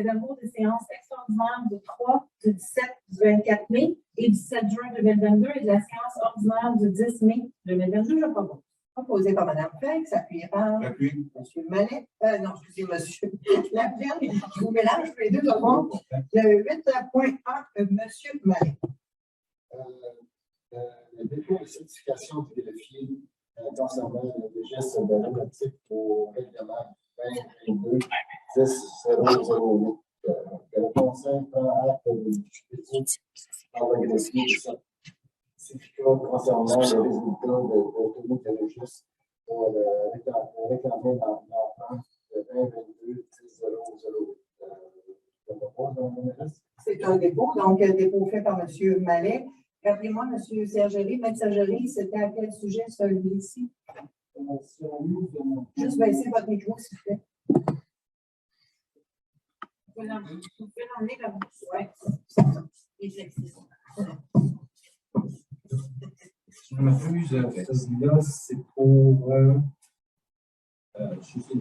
procès verbaux des séances extraordinaires du 3, du 17, du 24 mai et du 7 juin 2022 et de la séance ordinaire du 10 mai 2022. Je propose. Proposé par Mme Feix, appuyé par M. Mallet. Non, excusez, M. Laplaine. Je vous mélange tous les deux de bon. Le 8.1, M. Mallet. Le dépôt de certification du greffier concernant le geste relatif au règlement 2022-10-008. Le Conseil prend acte de disposition par le greffier de certificat concernant le résultat de tenue de registre pour réclamer l'enfant de 2022-10-008. C'est un dépôt, donc un dépôt fait par M. Mallet. Rappelez-moi, M. Sergerie, M. Sergerie, c'était à quel sujet celui-ci? Juste baisser votre micro, s'il vous plaît. Vous pouvez l'emmener là. Oui. Je m'accuse, là, c'est pour. Je suis sûr,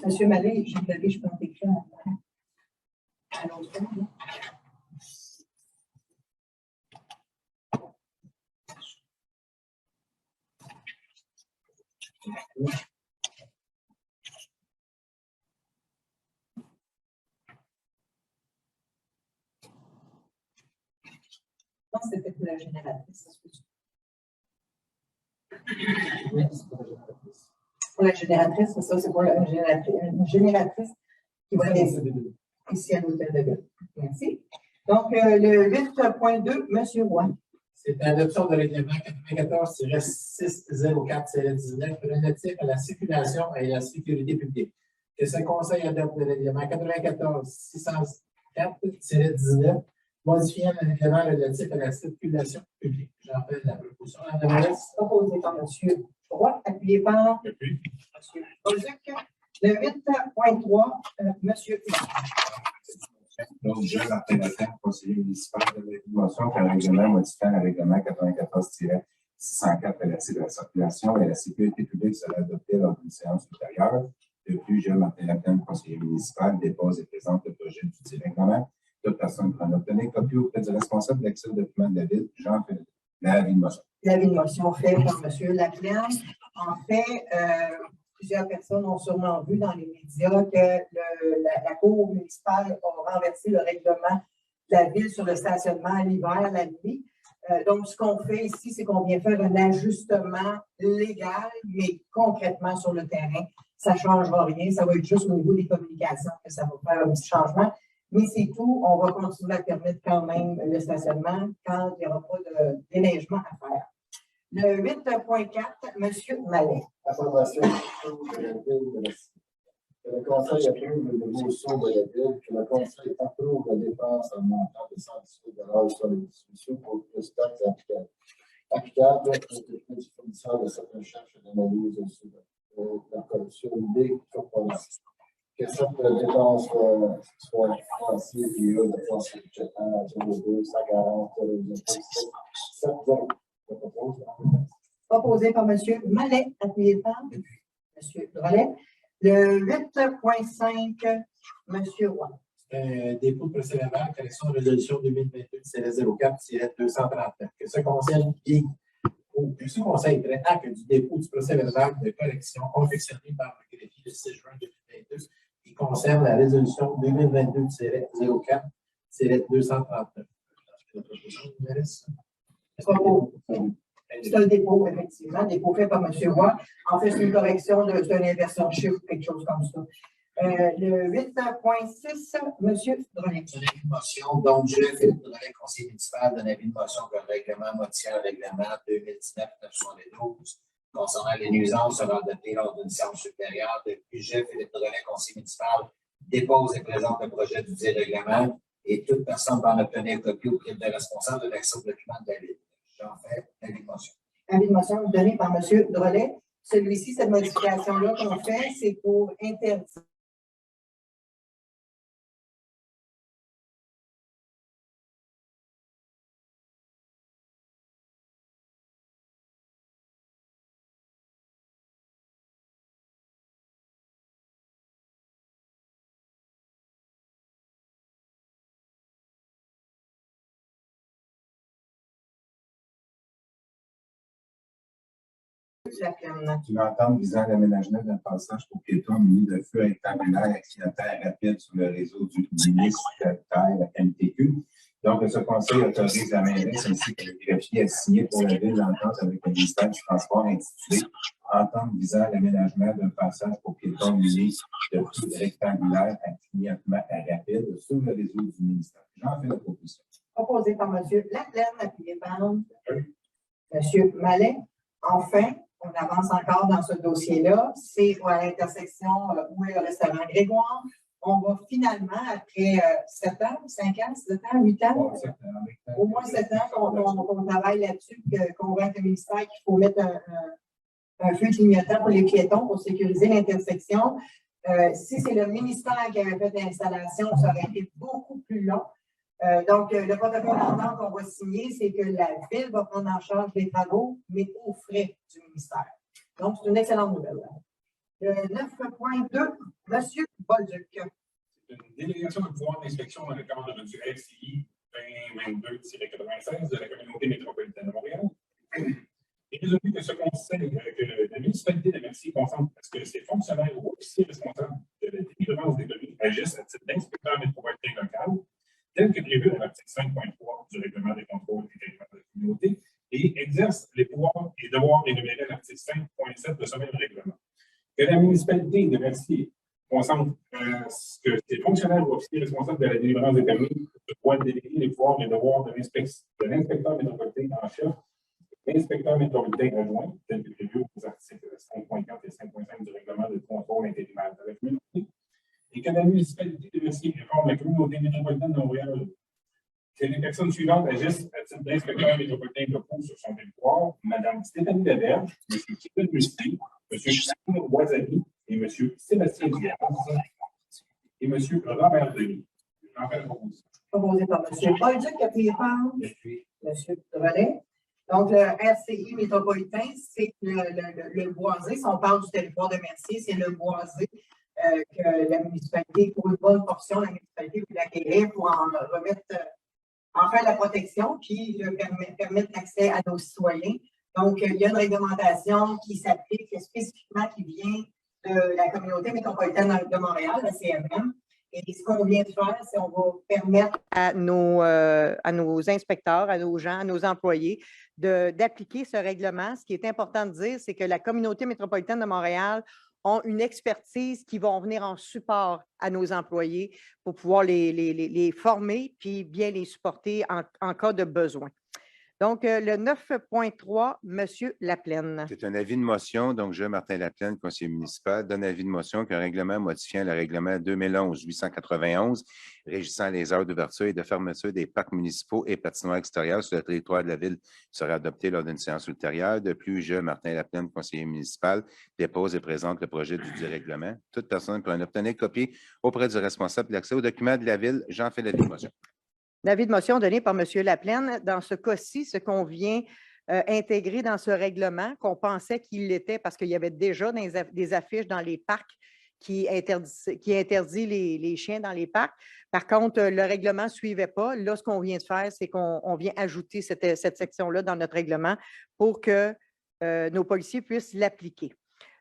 M. Mallet, je peux t'écrire à l'autre fois. Non, c'était pour la génératrice. Oui, c'est pour la génératrice. Pour la génératrice, c'est ça, c'est pour la génératrice, une génératrice qui va être ici à l'hôtel de ville. Merci. Donc, le 8.2, M. Roy. C'est l'adoption de règlement 94-604-19 relatif à la circulation et à la sécurité publique. Que ce Conseil adopte le règlement 94-604-19 modifiant le règlement relatif à la circulation publique. J'en fais la proposition. Proposé par M. Roy, appuyé par M. Ozuc. Le 8.3, M. Donc, je rappelle à terme, conseiller municipal de l'information qu'un règlement modifiant le règlement 94-604 relatif à la circulation et à la sécurité publique sera adopté lors d'une séance ultérieure. De plus, je m'appelle à terme, conseiller municipal, dépose et présente le projet du dit règlement. Toute personne pourra en obtenir copie auprès du responsable de l'accès au document de la ville, Jean-Philippe. L'avis de motion. L'avis de motion fait par M. Laplaine. En fait, plusieurs personnes ont sûrement vu dans les médias que la Cour municipale a renversé le règlement de la ville sur le stationnement l'hiver, la nuit. Donc, ce qu'on fait ici, c'est qu'on vient faire un ajustement légal, mais concrètement sur le terrain, ça ne changera rien. Ça va être juste au niveau des communications que ça va faire un petit changement. Mais c'est tout. On va continuer à permettre quand même le stationnement quand il n'y aura pas de déneigement à faire. Le 8.4, M. Mallet. Approbation de la ville que le Conseil approuve le nouveau saut de la ville, que le Conseil approuve la dépense en montant de 118 $ sur les discussions pour plus taxes applicables aux députés du fournisseur de cette recherche et d'analyse sur la corruption des corporations. Que cette dépense soit financée via le conseil budgétaire 02 140 Proposé par M. Mallet, appuyé par M. Drolet. Le 8.5, M. Roy. Dépôt de procès verbal, correction de résolution 2022-04-239. Que ce conseil prenne acte du dépôt du procès verbal de correction confectionné par le greffier le 6 juin 2022 qui concerne la résolution 2022-04-239. C'est un dépôt, effectivement, dépôt fait par M. Roy. En fait, c'est une correction d'une inversion de chiffre, quelque chose comme ça. Le 8.6, M. Drolet. C'est une motion, donc je, Philippe Drolet, conseiller municipal, donne avis de motion que le règlement modifiant le règlement 2019-972 concernant les nuisances sera adopté lors d'une séance supérieure. De plus, je, Philippe Drolet, conseiller municipal, dépose et présente le projet du dit règlement et toute personne peut en obtenir copie auprès des responsables de l'accès au document de la ville. J'en fais l'avis de motion. Avis de motion donné par M. Drolet. Celui-ci, cette modification-là qu'on fait, c'est pour interdire Laplaine. C'est une entente visant l'aménagement d'un passage pour piétons muni de feux rectangulaires à clientèle rapide sur le réseau du ministère MTQ. Donc, ce conseil autorise la mairesse ainsi que le greffier à signer pour la ville l'entente avec le ministère du Transport intitulée entente visant l'aménagement d'un passage pour piétons muni de feux rectangulaires à clientèle rapide sur le réseau du ministère. J'en fais la proposition. Proposé par M. Laplaine, appuyé par M. Mallet. Enfin, on avance encore dans ce dossier-là. C'est à l'intersection où est le restaurant Grégoire. On va finalement, après 7 ans, 5 ans, 7 ans, 8 ans, au moins 7 ans qu'on travaille là-dessus, qu'on voit avec le ministère qu'il faut mettre un feu clignotant pour les piétons pour sécuriser l'intersection. Si c'est le ministère qui avait fait l'installation, ça aurait été beaucoup plus long. Donc, le protocole d'entente qu'on va signer, c'est que la Ville va prendre en charge les travaux, mais aux frais du ministère. Donc, c'est une excellente nouvelle. Le 9.2, M. Bolduc. C'est une délégation de pouvoir d'inspection dans le cadre de notre FCI 2022-96 de la communauté métropolitaine de Montréal. Il est résolu que ce conseil, que la municipalité de Mercier consente à ce que ses fonctionnaires ou officiers responsables de la délivrance des permis agissent à titre d'inspecteur métropolitain local, tel que prévu à l'article 5.3 du règlement des contrôles intérieurs de la communauté, et exercent les pouvoirs et devoirs énumérés à l'article 5.7 de ce même règlement. Que la municipalité de Mercier consente que ses fonctionnaires ou officiers responsables de la délivrance des permis doivent déléguer les pouvoirs et devoirs de l'inspecteur métropolitain en chef, l'inspecteur métropolitain adjoint, tel que prévu aux articles 5.4 et 5.5 du règlement de contrôle intérimaire de la communauté, et que la municipalité de Mercier informe la communauté métropolitaine de Montréal que les personnes suivantes agissent à titre d'inspecteur métropolitain locaux sur son territoire: Mme Stéphanie Laberge, M. Kevin Musty, M. Charles Boisani et M. Sébastien Diaz et M. Robert Denis. J'en fais la proposition. Proposé par M. Bolduc, appuyé par M. Drolet. Donc, le RCI métropolitain, c'est le boisé. Si on parle du territoire de Mercier, c'est le boisé que la municipalité, pour une bonne portion, la municipalité peut l'acquérir pour en remettre, en faire la protection, puis permettre l'accès à nos citoyens. Donc, il y a une réglementation qui s'applique spécifiquement, qui vient de la communauté métropolitaine de Montréal, la CMM. Et ce qu'on vient de faire, c'est qu'on va permettre à nos inspecteurs, à nos gens, à nos employés d'appliquer ce règlement. Ce qui est important de dire, c'est que la communauté métropolitaine de Montréal ont une expertise qui vont venir en support à nos employés pour pouvoir les former puis bien les supporter en cas de besoin. Donc, le 9.3, M. Laplaine. C'est un avis de motion. Donc, je, Martin Laplaine, conseiller municipal, donne avis de motion qu'un règlement modifiant le règlement 2011-891 régissant les heures d'ouverture et de fermeture des parcs municipaux et patinoires extérieurs sur le territoire de la ville sera adopté lors d'une séance ultérieure. De plus, je, Martin Laplaine, conseiller municipal, dépose et présente le projet du règlement. Toute personne peut en obtenir copie auprès du responsable de l'accès aux documents de la ville. J'en fais l'avis de motion. L'avis de motion donné par M. Laplaine. Dans ce cas-ci, ce qu'on vient intégrer dans ce règlement, qu'on pensait qu'il l'était parce qu'il y avait déjà des affiches dans les parcs qui interdit les chiens dans les parcs. Par contre, le règlement ne suivait pas. Là, ce qu'on vient de faire, c'est qu'on vient ajouter cette section-là dans notre règlement pour que nos policiers puissent l'appliquer.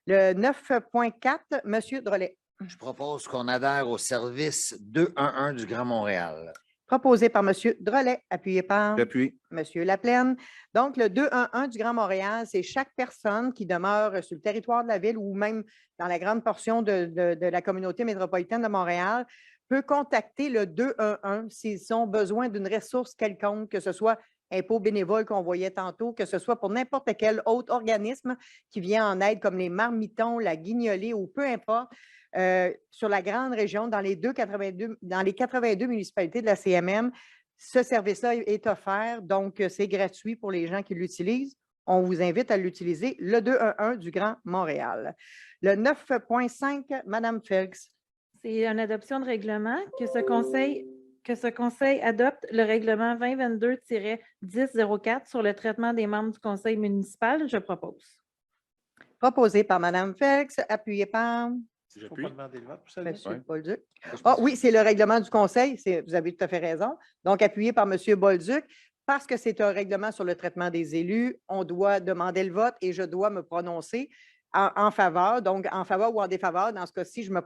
Le 9.4, M. Drolet. Je propose qu'on adhère au service 211 du Grand Montréal. Proposé par M. Drolet, appuyé par J'appuie. M. Laplaine. Donc, le 211 du Grand Montréal, c'est chaque personne qui demeure sur le territoire de la ville ou même dans la grande portion de la communauté métropolitaine de Montréal peut contacter le 211 s'ils ont besoin d'une ressource quelconque, que ce soit impôts bénévoles qu'on voyait tantôt, que ce soit pour n'importe quel autre organisme qui vient en aide, comme les Marmitons, la Guignolée ou peu importe. Sur la grande région, dans les 82 municipalités de la CMM, ce service-là est offert, donc c'est gratuit pour les gens qui l'utilisent. On vous invite à l'utiliser, le 211 du Grand Montréal. Le 9.5, Mme Felix. C'est une adoption de règlement que ce conseil adopte le règlement 2022-1004 sur le traitement des membres du conseil municipal. Je propose. Proposé par Mme Felix, appuyé par Il ne faut pas demander le vote pour ça. M. Bolduc. Ah oui, c'est le règlement du conseil. Vous avez tout à fait raison. Donc, appuyé par M. Bolduc. parce que c'est un règlement sur le traitement des élus, on doit demander le vote et je dois me prononcer en faveur, donc en faveur ou en défaveur. Dans ce cas-ci, je me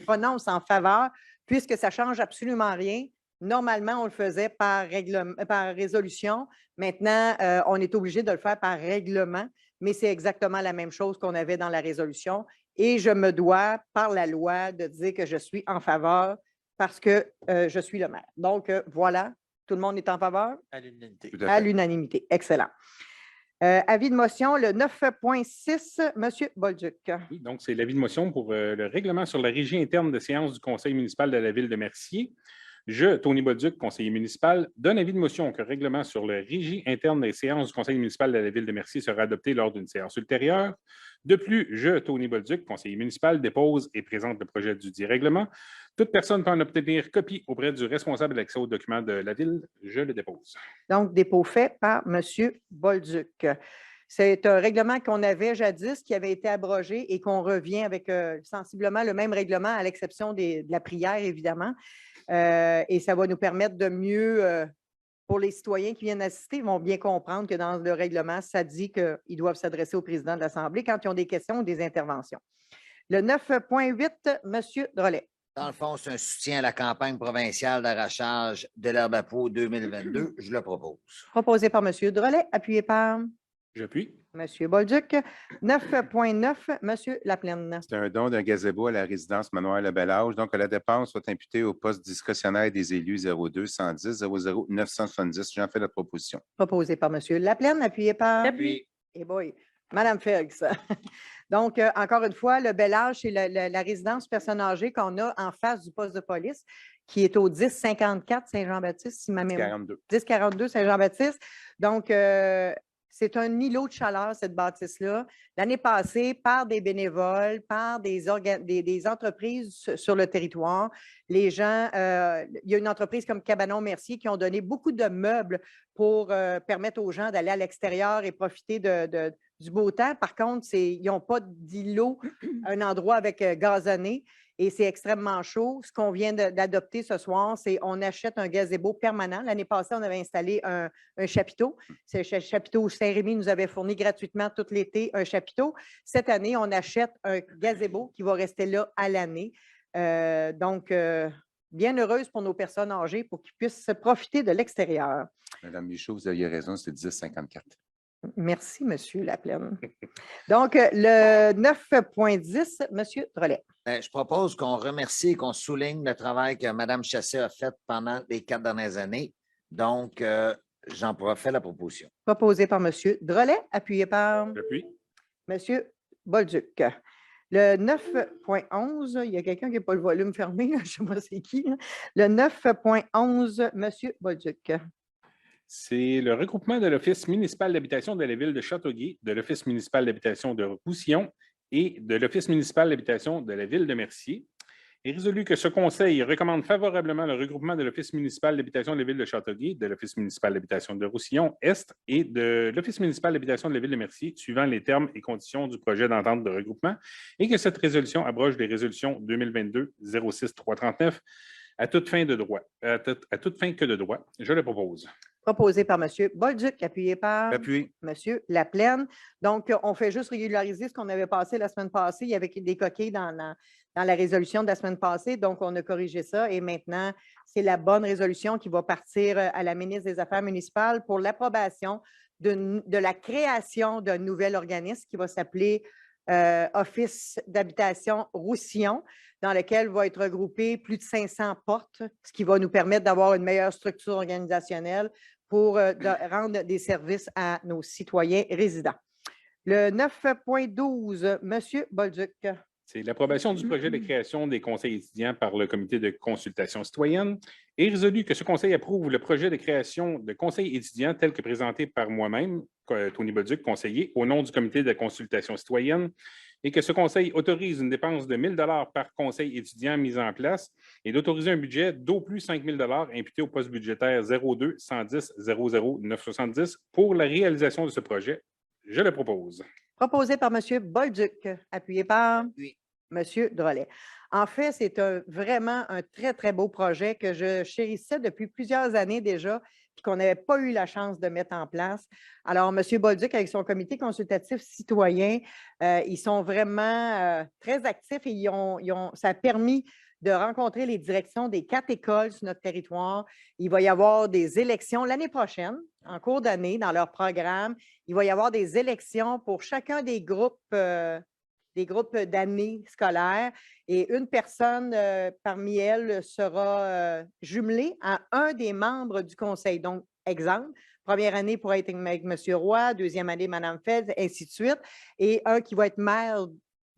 prononce en faveur puisque ça ne change absolument rien. Normalement, on le faisait par résolution. Maintenant, on est obligé de le faire par règlement, mais c'est exactement la même chose qu'on avait dans la résolution. Et je me dois, par la loi, de dire que je suis en faveur parce que je suis le maire. Donc, voilà, tout le monde est en faveur? À l'unanimité. Tout à fait. À l'unanimité. Excellent. Avis de motion, le 9.6, M. Bolduc. Oui, donc, c'est l'avis de motion pour le règlement sur la régie interne de séance du conseil municipal de la ville de Mercier. Je, Tony Bolduc, conseiller municipal, donne avis de motion que le règlement sur la régie interne des séances du conseil municipal de la ville de Mercier sera adopté lors d'une séance ultérieure. De plus, je, Tony Bolduc, conseiller municipal, dépose et présente le projet du dit règlement. Toute personne peut en obtenir copie auprès du responsable de l'accès aux documents de la ville. Je le dépose. Donc, dépôt fait par M. Bolduc. C'est un règlement qu'on avait jadis, qui avait été abrogé et qu'on revient avec sensiblement le même règlement, à l'exception de la prière, évidemment. Et ça va nous permettre de mieux, pour les citoyens qui viennent assister, ils vont bien comprendre que dans le règlement, ça dit qu'ils doivent s'adresser au président de l'Assemblée quand ils ont des questions ou des interventions. Le 9.8, M. Drolet. Dans le fond, c'est un soutien à la campagne provinciale d'arrachage de l'herbe à peau 2022. Je le propose. Proposé par M. Drolet, appuyé par J'appuie. M. Bolduc. 9.9, M. Laplaine. C'est un don d'un gazebo à la résidence Manoir Le Bel Âge. Donc, la dépense soit imputée au poste discrétionnaire des élus 02 110 00 970. J'en fais la proposition. Proposé par M. Laplaine, appuyé par J'appuie. Eh boy, Mme Fergues. Donc, encore une fois, le Bel Âge, c'est la résidence personnes âgées qu'on a en face du poste de police, qui est au 1054 Saint-Jean-Baptiste, si ma mémoire. 42. 1042 Saint-Jean-Baptiste. Donc, c'est un îlot de chaleur, cette bâtisse-là. L'année passée, par des bénévoles, par des entreprises sur le territoire, les gens, il y a une entreprise comme Cabanon Mercier qui ont donné beaucoup de meubles pour permettre aux gens d'aller à l'extérieur et profiter du beau temps. Par contre, ils n'ont pas d'îlot, un endroit avec gazonné. Et c'est extrêmement chaud. Ce qu'on vient d'adopter ce soir, c'est qu'on achète un gazebo permanent. L'année passée, on avait installé un chapiteau. C'est le chapiteau où Saint-Rémy nous avait fourni gratuitement tout l'été un chapiteau. Cette année, on achète un gazebo qui va rester là à l'année. Donc, bien heureuse pour nos personnes âgées pour qu'ils puissent profiter de l'extérieur. Madame Michaud, vous aviez raison, c'est 1054. Merci, M. Laplaine. Donc, le 9.10, M. Drolet. Je propose qu'on remercie et qu'on souligne le travail que Mme Chassé a fait pendant les 4 dernières années. Donc, j'en refais la proposition. Proposé par M. Drolet, appuyé par J'appuie. M. Bolduc. Le 9.11, il y a quelqu'un qui n'a pas le volume fermé, je ne sais pas c'est qui. Le 9.11, M. Bolduc. C'est le regroupement de l'Office municipal d'habitation de la ville de Châteauguay, de l'Office municipal d'habitation de Roussillon et de l'Office municipal d'habitation de la ville de Mercier. Il est résolu que ce conseil recommande favorablement le regroupement de l'Office municipal d'habitation de la ville de Châteauguay, de l'Office municipal d'habitation de Roussillon-Est et de l'Office municipal d'habitation de la ville de Mercier, suivant les termes et conditions du projet d'entente de regroupement, et que cette résolution abroge les résolutions 2022-06-339 à toute fin que de droit. Je le propose. Proposé par M. Bolduc, appuyé par Appuyé. M. Laplaine. Donc, on fait juste régulariser ce qu'on avait passé la semaine passée. Il y avait des coquilles dans la résolution de la semaine passée. Donc, on a corrigé ça. Et maintenant, c'est la bonne résolution qui va partir à la ministre des Affaires municipales pour l'approbation de la création d'un nouvel organisme qui va s'appeler Office d'habitation Roussillon, dans lequel va être regroupé plus de 500 portes, ce qui va nous permettre d'avoir une meilleure structure organisationnelle pour rendre des services à nos citoyens résidents. Le 9.12, M. Bolduc. C'est l'approbation du projet de création des conseils étudiants par le comité de consultation citoyenne. Il est résolu que ce conseil approuve le projet de création de conseils étudiants tel que présenté par moi-même, Tony Bolduc, conseiller, au nom du comité de consultation citoyenne, et que ce conseil autorise une dépense de 1 000 $ par conseil étudiant mis en place et d'autoriser un budget d'au plus 5 000 $ imputé au poste budgétaire 02 110 00 970 pour la réalisation de ce projet. Je le propose. Proposé par M. Bolduc, appuyé par Oui. M. Drolet. En fait, c'est vraiment un très, très beau projet que je chérissais depuis plusieurs années déjà, puis qu'on n'avait pas eu la chance de mettre en place. Alors, M. Bolduc, avec son comité consultatif citoyen, ils sont vraiment très actifs et ça a permis de rencontrer les directions des 4 écoles sur notre territoire. Il va y avoir des élections l'année prochaine, en cours d'année, dans leur programme. Il va y avoir des élections pour chacun des groupes d'années scolaires et une personne parmi elles sera jumelée à un des membres du conseil. Donc, exemple, première année pourra être avec M. Roy, deuxième année, Mme Feld, ainsi de suite. Et un qui va être maire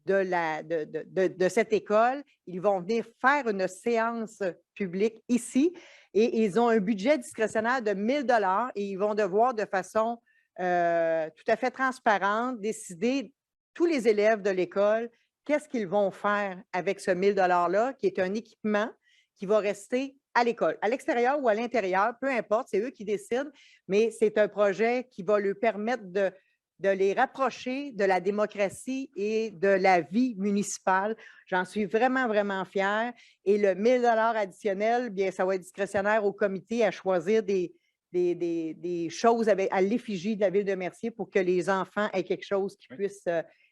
de cette école, ils vont venir faire une séance publique ici et ils ont un budget discrétionnaire de 1 000 $ et ils vont devoir de façon tout à fait transparente décider tous les élèves de l'école, qu'est-ce qu'ils vont faire avec ce 1 000 $-là, qui est un équipement qui va rester à l'école, à l'extérieur ou à l'intérieur, peu importe, c'est eux qui décident, mais c'est un projet qui va leur permettre de les rapprocher de la démocratie et de la vie municipale. J'en suis vraiment, vraiment fière. Et le 1 000 $ additionnel, bien, ça va être discrétionnaire au comité à choisir des choses à l'effigie de la ville de Mercier pour que les enfants aient quelque chose qui puisse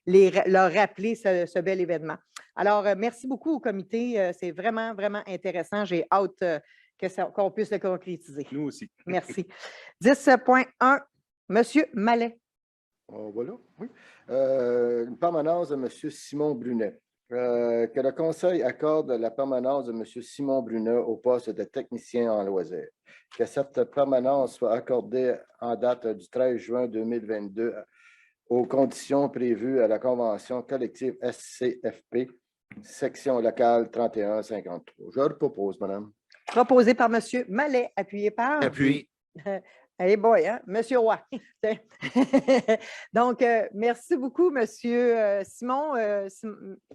leur rappeler ce bel événement. Alors, merci beaucoup au comité. C'est vraiment, vraiment intéressant. J'ai hâte qu'on puisse le concrétiser. Nous aussi. Merci. 10.1, M. Mallet. Voilà, oui. Une permanence de M. Simon Brunet. Que le Conseil accorde la permanence de M. Simon Brunet au poste de technicien en loisirs. Que cette permanence soit accordée en date du 13 juin 2022 aux conditions prévues à la Convention collective SCFP, section locale 3153. Je le propose, madame. Proposé par M. Mallet, appuyé par? Appui. Hey boy, hein? Monsieur Roy. Donc, merci beaucoup, Monsieur Simon.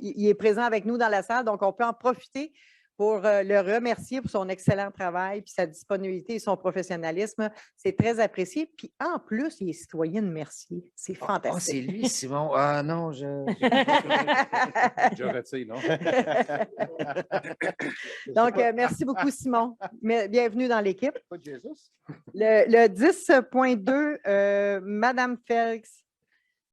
Il est présent avec nous dans la salle, donc on peut en profiter pour le remercier pour son excellent travail, puis sa disponibilité et son professionnalisme. C'est très apprécié. Puis en plus, il est citoyen de Mercier. C'est fantastique. Oh, c'est lui, Simon. Ah non, Je retire, non? Donc, merci beaucoup, Simon. Bienvenue dans l'équipe. Pas de Jésus. Le 10.2, Mme Felix.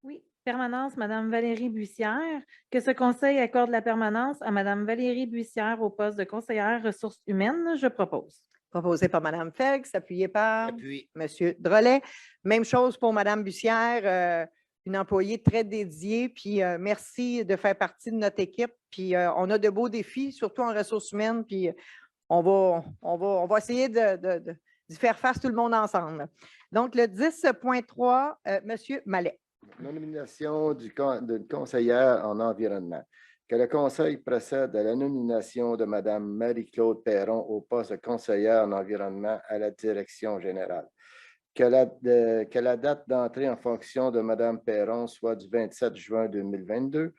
Oui, permanence, Mme Valérie Bussière. Que ce conseil accorde la permanence à Mme Valérie Bussière au poste de conseillère ressources humaines. Je propose. Proposé par Mme Felix, appuyé par Appui. M. Drolet. Même chose pour Mme Bussière, une employée très dédiée. Puis merci de faire partie de notre équipe. Puis on a de beaux défis, surtout en ressources humaines. Puis on va essayer d'y faire face tout le monde ensemble. Donc, le 10.3, M. Mallet. Nomination d'une conseillère en environnement. Que le Conseil procède à la nomination de Mme Marie-Claude Perron au poste de conseillère en environnement à la direction générale. Que la date d'entrée en fonction de Mme Perron soit du 27 juin 2022.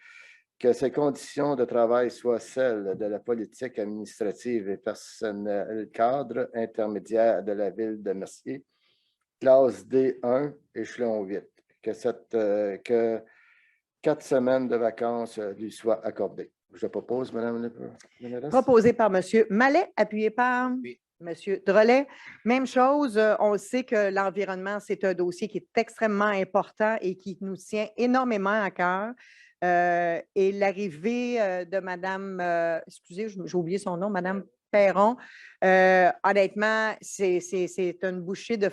Que ses conditions de travail soient celles de la politique administrative et personnelle cadre intermédiaire de la ville de Mercier. Classe D1, échelon 8. Que 4 semaines de vacances lui soient accordées. Je propose, Mme la mairesse. Proposé par M. Mallet, appuyé par M. Drolet. Même chose, on sait que l'environnement, c'est un dossier qui est extrêmement important et qui nous tient énormément à cœur. Et l'arrivée de Mme, excusez, j'ai oublié son nom, Mme Perron, honnêtement, c'est une bouchée de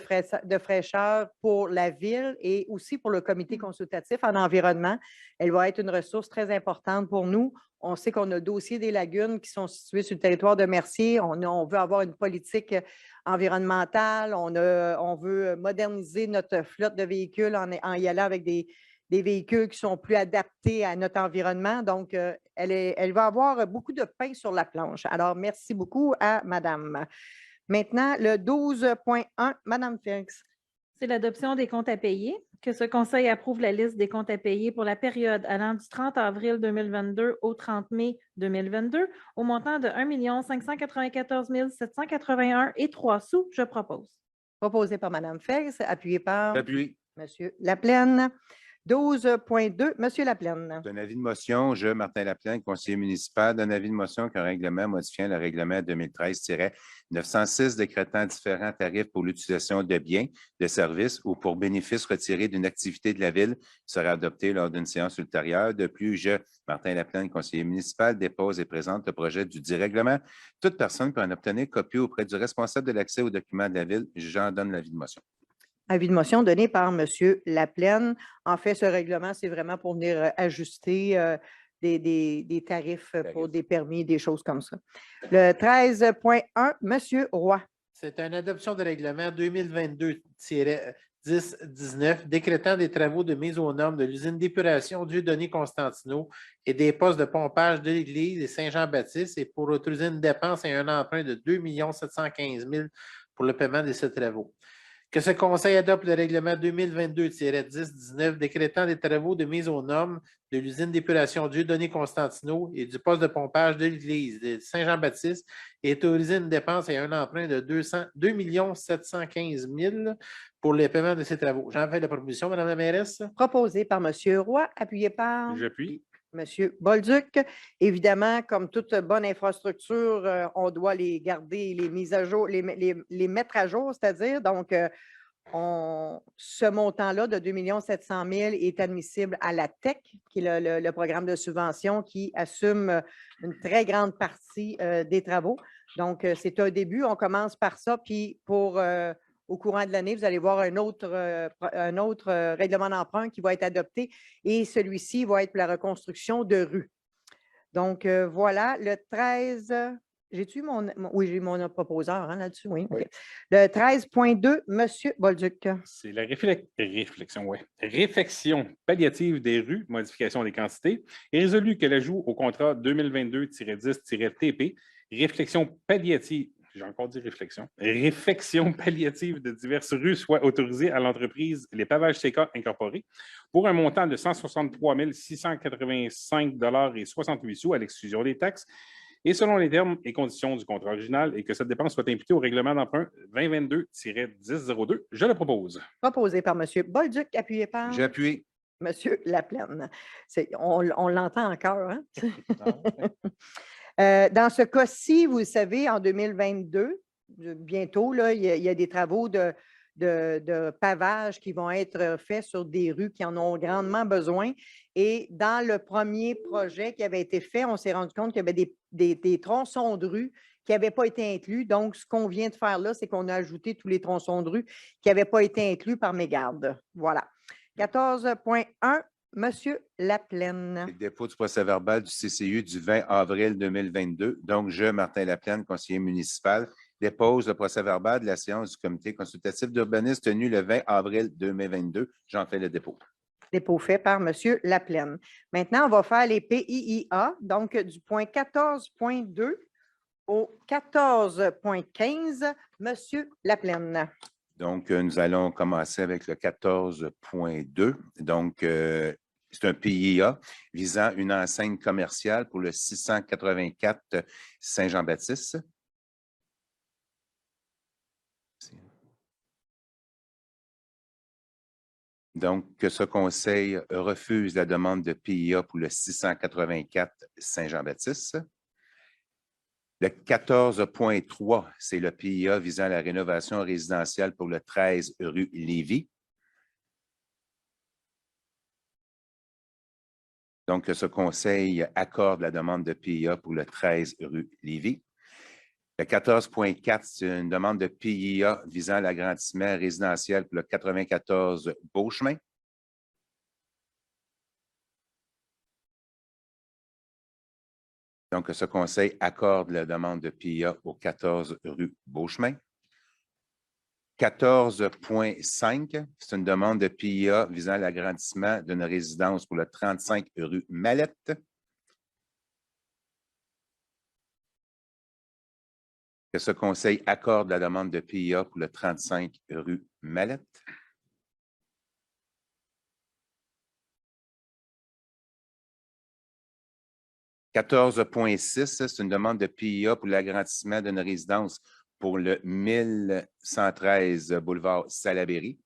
fraîcheur pour la ville et aussi pour le comité consultatif en environnement. Elle va être une ressource très importante pour nous. On sait qu'on a le dossier des lagunes qui sont situées sur le territoire de Mercier. On veut avoir une politique environnementale. On veut moderniser notre flotte de véhicules en y allant avec des véhicules qui sont plus adaptés à notre environnement. Donc, elle va avoir beaucoup de pain sur la planche. Alors, merci beaucoup à Madame. Maintenant, le 12.1, Madame Félix. C'est l'adoption des comptes à payer. Que ce conseil approuve la liste des comptes à payer pour la période allant du 30 avril 2022 au 30 mai 2022 au montant de 1 594 781 et 3 sous. Je propose. Proposé par Madame Félix, appuyé par Appui. Monsieur Laplaine. 12.2, M. Laplaine. D'un avis de motion, je, Martin Laplaine, conseiller municipal, d'un avis de motion qu'un règlement modifiant le règlement 2013-906 décrétant différents tarifs pour l'utilisation de biens, de services ou pour bénéfice retiré d'une activité de la Ville sera adopté lors d'une séance ultérieure. De plus, je, Martin Laplaine, conseiller municipal, dépose et présente le projet du dit règlement. Toute personne peut en obtenir copie auprès du responsable de l'accès aux documents de la Ville. J'en donne l'avis de motion. Avis de motion donné par M. Laplaine. En fait, ce règlement, c'est vraiment pour venir ajuster des tarifs pour des permis, des choses comme ça. Le 13.1, M. Roy. C'est une adoption de règlement 2022-1019 décrétant des travaux de mise aux normes de l'usine d'épuration Dieudonné Constantino et des postes de pompage de l'Église et Saint-Jean-Baptiste et pour autoriser une dépense et un emprunt de 2 715 000 pour le paiement de ces travaux. Que ce Conseil adopte le règlement 2022-1019 décrétant des travaux de mise aux normes de l'usine d'épuration Dieudonné Constantino et du poste de pompage de l'Église de Saint-Jean-Baptiste et autoriser une dépense et un emprunt de 2 715 000 pour le paiement de ces travaux. J'en fais la proposition, Mme la mairesse. Proposé par M. Roy, appuyé par J'appuie. M. Bolduc. Évidemment, comme toute bonne infrastructure, on doit les garder, les mises à jour, les mettre à jour, c'est-à-dire, donc, ce montant-là de 2 700 000 est admissible à la TEC, qui est le programme de subvention qui assume une très grande partie des travaux. Donc, c'est un début. On commence par ça, puis au courant de l'année, vous allez voir un autre règlement d'emprunt qui va être adopté et celui-ci va être pour la reconstruction de rues. Donc, voilà, le 13, j'ai-tu oui, j'ai mon proposeur là-dessus, oui. Oui. Okay. Le 13.2, M. Bolduc. C'est la réfection palliative des rues, modification des quantités, est résolu que l'ajout au contrat 2022-10-TP, réflexion palliative, j'ai encore dit réflexion palliative de diverses rues soit autorisée à l'entreprise Les Pavages CK Incorporé pour un montant de 163 685,68 à l'exclusion des taxes et selon les termes et conditions du contrat original et que cette dépense soit imputée au règlement d'emprunt 2022-1002. Je le propose. Proposé par M. Bolduc, appuyé par J'appuie. M. Laplaine. On l'entend encore, hein? Dans ce cas-ci, vous le savez, en 2022, bientôt, là, il y a des travaux de pavage qui vont être faits sur des rues qui en ont grandement besoin. Et dans le premier projet qui avait été fait, on s'est rendu compte qu'il y avait des tronçons de rue qui n'avaient pas été inclus. Donc, ce qu'on vient de faire là, c'est qu'on a ajouté tous les tronçons de rue qui n'avaient pas été inclus par mégarde. Voilà. 14.1. Monsieur Laplaine. Le dépôt du procès-verbal du CCU du 20 avril 2022. Donc, je, Martin Laplaine, conseiller municipal, dépose le procès-verbal de la séance du comité consultatif d'urbanisme tenue le 20 avril 2022. J'en fais le dépôt. Dépôt fait par Monsieur Laplaine. Maintenant, on va faire les PIIA, donc du point 14.2 au 14.15. Monsieur Laplaine. Donc, nous allons commencer avec le 14.2. Donc, c'est un PIA visant une enseigne commerciale pour le 684 Saint-Jean-Baptiste. Donc, que ce conseil refuse la demande de PIA pour le 684 Saint-Jean-Baptiste. Le 14.3, c'est le PIA visant la rénovation résidentielle pour le 13 rue Lévis. Donc, ce conseil accorde la demande de PIA pour le 13 rue Lévis. Le 14.4, c'est une demande de PIA visant l'agrandissement résidentiel pour le 94 Beauchemin. Donc, ce conseil accorde la demande de PIA au 14 rue Beauchemin. 14.5, c'est une demande de PIA visant l'agrandissement d'une résidence pour le 35 rue Mallette. Que ce conseil accorde la demande de PIA pour le 35 rue Mallette. « 14.6, c'est une demande de PIA pour l'agrandissement d'une résidence pour le 1113 boulevard Salaberry.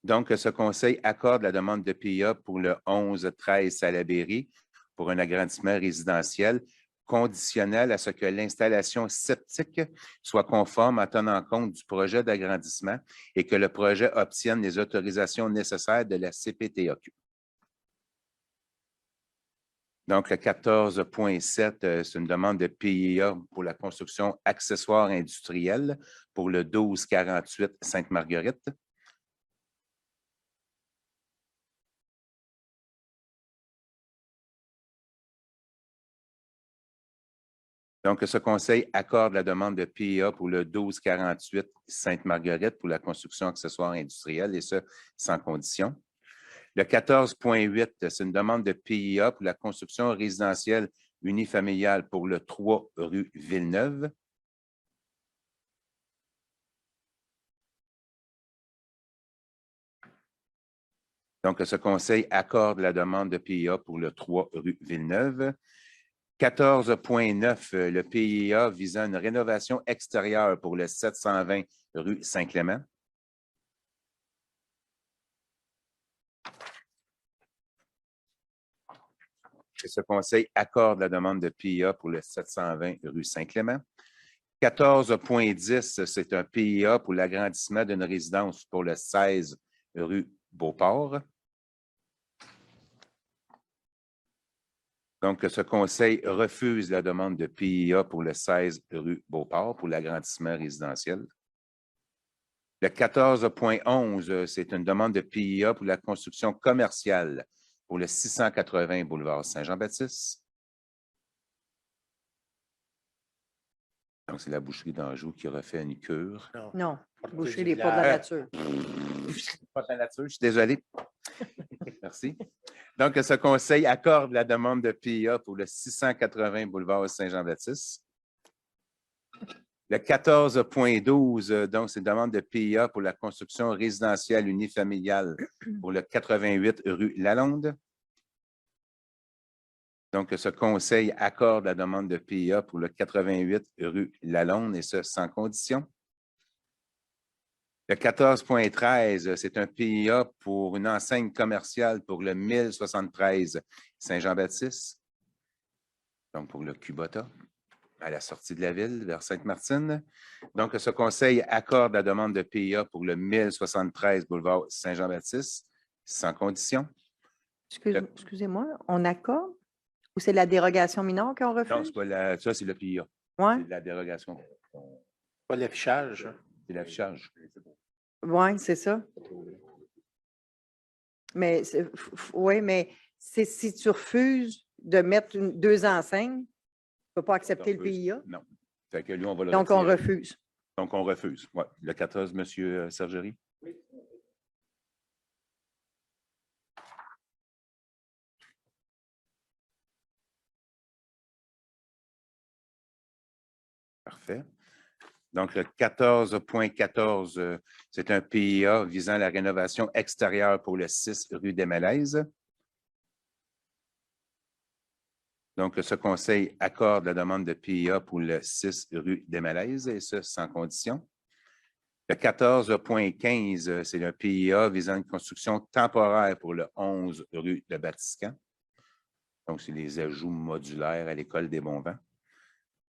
Donc, ce conseil accorde la demande de PIA pour le 11-13 Salaberry pour un agrandissement résidentiel conditionnel à ce que l'installation septique soit conforme en tenant compte du projet d'agrandissement et que le projet obtienne les autorisations nécessaires de la CPTAQ. Donc, le 14.7, c'est une demande de PIA pour la construction accessoire industrielle pour le 1248 Sainte-Marguerite. Donc, ce conseil accorde la demande de PIA pour le 1248 Sainte-Marguerite pour la construction accessoire industrielle et ce, sans condition. Le 14.8, c'est une demande de PIA pour la construction résidentielle unifamiliale pour le 3 rue Villeneuve. Donc, ce conseil accorde la demande de PIA pour le 3 rue Villeneuve. 14.9, le PIA visant une rénovation extérieure pour le 720 rue Saint-Clément. Ce conseil accorde la demande de PIA pour le 720 rue Saint-Clément. 14.10, c'est un PIA pour l'agrandissement d'une résidence pour le 16 rue Beauport. Donc, ce conseil refuse la demande de PIA pour le 16 rue Beauport pour l'agrandissement résidentiel. Le 14.11, c'est une demande de PIA pour la construction commerciale pour le 680 boulevard Saint-Jean-Baptiste. Donc, c'est la boucherie d'Anjou qui refait une cure. Non, boucherie des pas de la nature. Pas de la nature, je suis désolé. Merci. Donc, ce conseil accorde la demande de PIA pour le 680 boulevard Saint-Jean-Baptiste. Le 14.12, donc, c'est une demande de PIA pour la construction résidentielle unifamiliale pour le 88 rue Lalonde. Donc, ce conseil accorde la demande de PIA pour le 88 rue Lalonde et ce, sans condition. Le 14.13, c'est un PIA pour une enseigne commerciale pour le 1073 Saint-Jean-Baptiste, donc pour le Kubota, à la sortie de la ville, vers Sainte-Martine. Donc, ce conseil accorde la demande de PIA pour le 1073 boulevard Saint-Jean-Baptiste, sans condition. Excusez-moi, on accorde ou c'est la dérogation mineure qu'on refuse? Non, c'est pas ça, c'est le PIA. Ouais. C'est la dérogation. Pas l'affichage. C'est l'affichage. Oui, c'est ça. Mais oui, mais si tu refuses de mettre deux enseignes, tu ne peux pas accepter le PIA. Non. Fait que lui, on va le Donc, retirer. on refuse. Donc, on refuse. Ouais. Le 14, M. Sergerie. Oui. Parfait. Donc, le 14.14, c'est un PIA visant la rénovation extérieure pour le 6 rue des Malaises. Donc, ce conseil accorde la demande de PIA pour le 6 rue des Malaises et ce, sans condition. Le 14.15, c'est un PIA visant une construction temporaire pour le 11 rue de Batiscan. Donc, c'est les ajouts modulaires à l'école des Bons-Vents.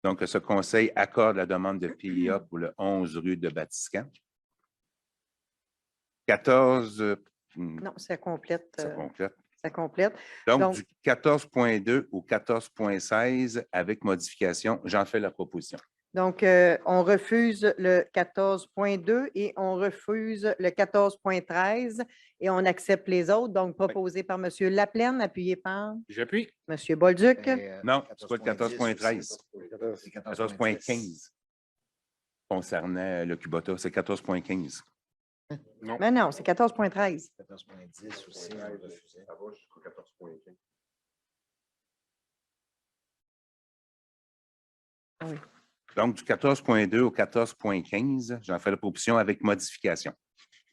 Donc, ce conseil accorde la demande de PIA pour le 11 rue de Batiscan. 14... Non, ça complète. Ça complète. Ça complète. Donc, du 14.2 au 14.16, avec modification, j'en fais la proposition. Donc, on refuse le 14.2 et on refuse le 14.13 et on accepte les autres. Donc, proposé par M. Laplaine, appuyé par J'appuie. M. Bolduc. Non, c'est pas le 14.13. 14.15 concernant le Kubota, c'est 14.15. Non. Mais non, c'est 14.13. 14.10 aussi, on refusait. Ça va jusqu'au 14.15. Oui. Donc, du 14.2 au 14.15, j'en fais la proposition avec modification.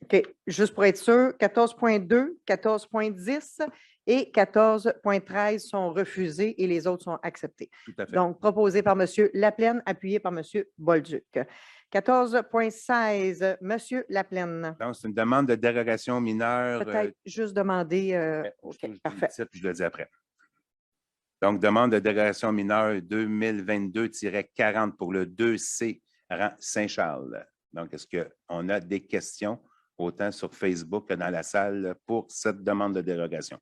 OK. Juste pour être sûr, 14.2, 14.10 et 14.13 sont refusés et les autres sont acceptés. Tout à fait. Donc, proposé par M. Laplaine, appuyé par M. Bolduc. 14.16, Monsieur Laplaine. Donc, c'est une demande de dérogation mineure. Peut-être juste demander. OK, parfait. Puis je le dis après. Donc, demande de dérogation mineure 2022-40 pour le 2C rang Saint-Charles. Donc, est-ce qu'on a des questions autant sur Facebook que dans la salle pour cette demande de dérogation?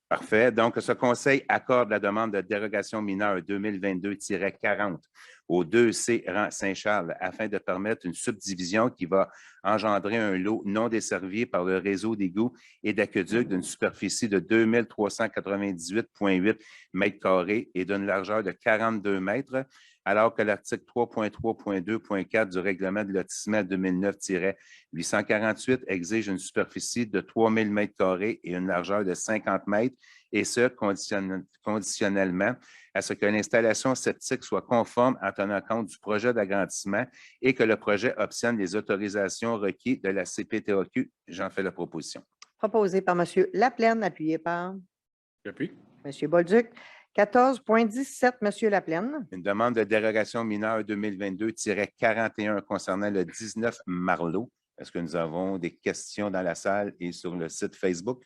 Parfait. Donc, ce conseil accorde la demande de dérogation mineure 2022-40 au 2C rang Saint-Charles afin de permettre une subdivision qui va engendrer un lot non desservi par le réseau d'égouts et d'aqueducs d'une superficie de 2398,8 mètres carrés et d'une largeur de 42 mètres, alors que l'article 3.3.2.4 du règlement de lotissement 2009-848 exige une superficie de 3000 mètres carrés et une largeur de 50 mètres, et ce, conditionnellement à ce que l'installation septique soit conforme en tenant compte du projet d'agrandissement et que le projet obtienne les autorisations requises de la CPTAQ. J'en fais la proposition. Proposé par M. Laplaine, appuyé par J'appuie. M. Bolduc. 14.17, M. Laplaine. Une demande de dérogation mineure 2022-41 concernant le 19 Marleau. Est-ce que nous avons des questions dans la salle et sur le site Facebook?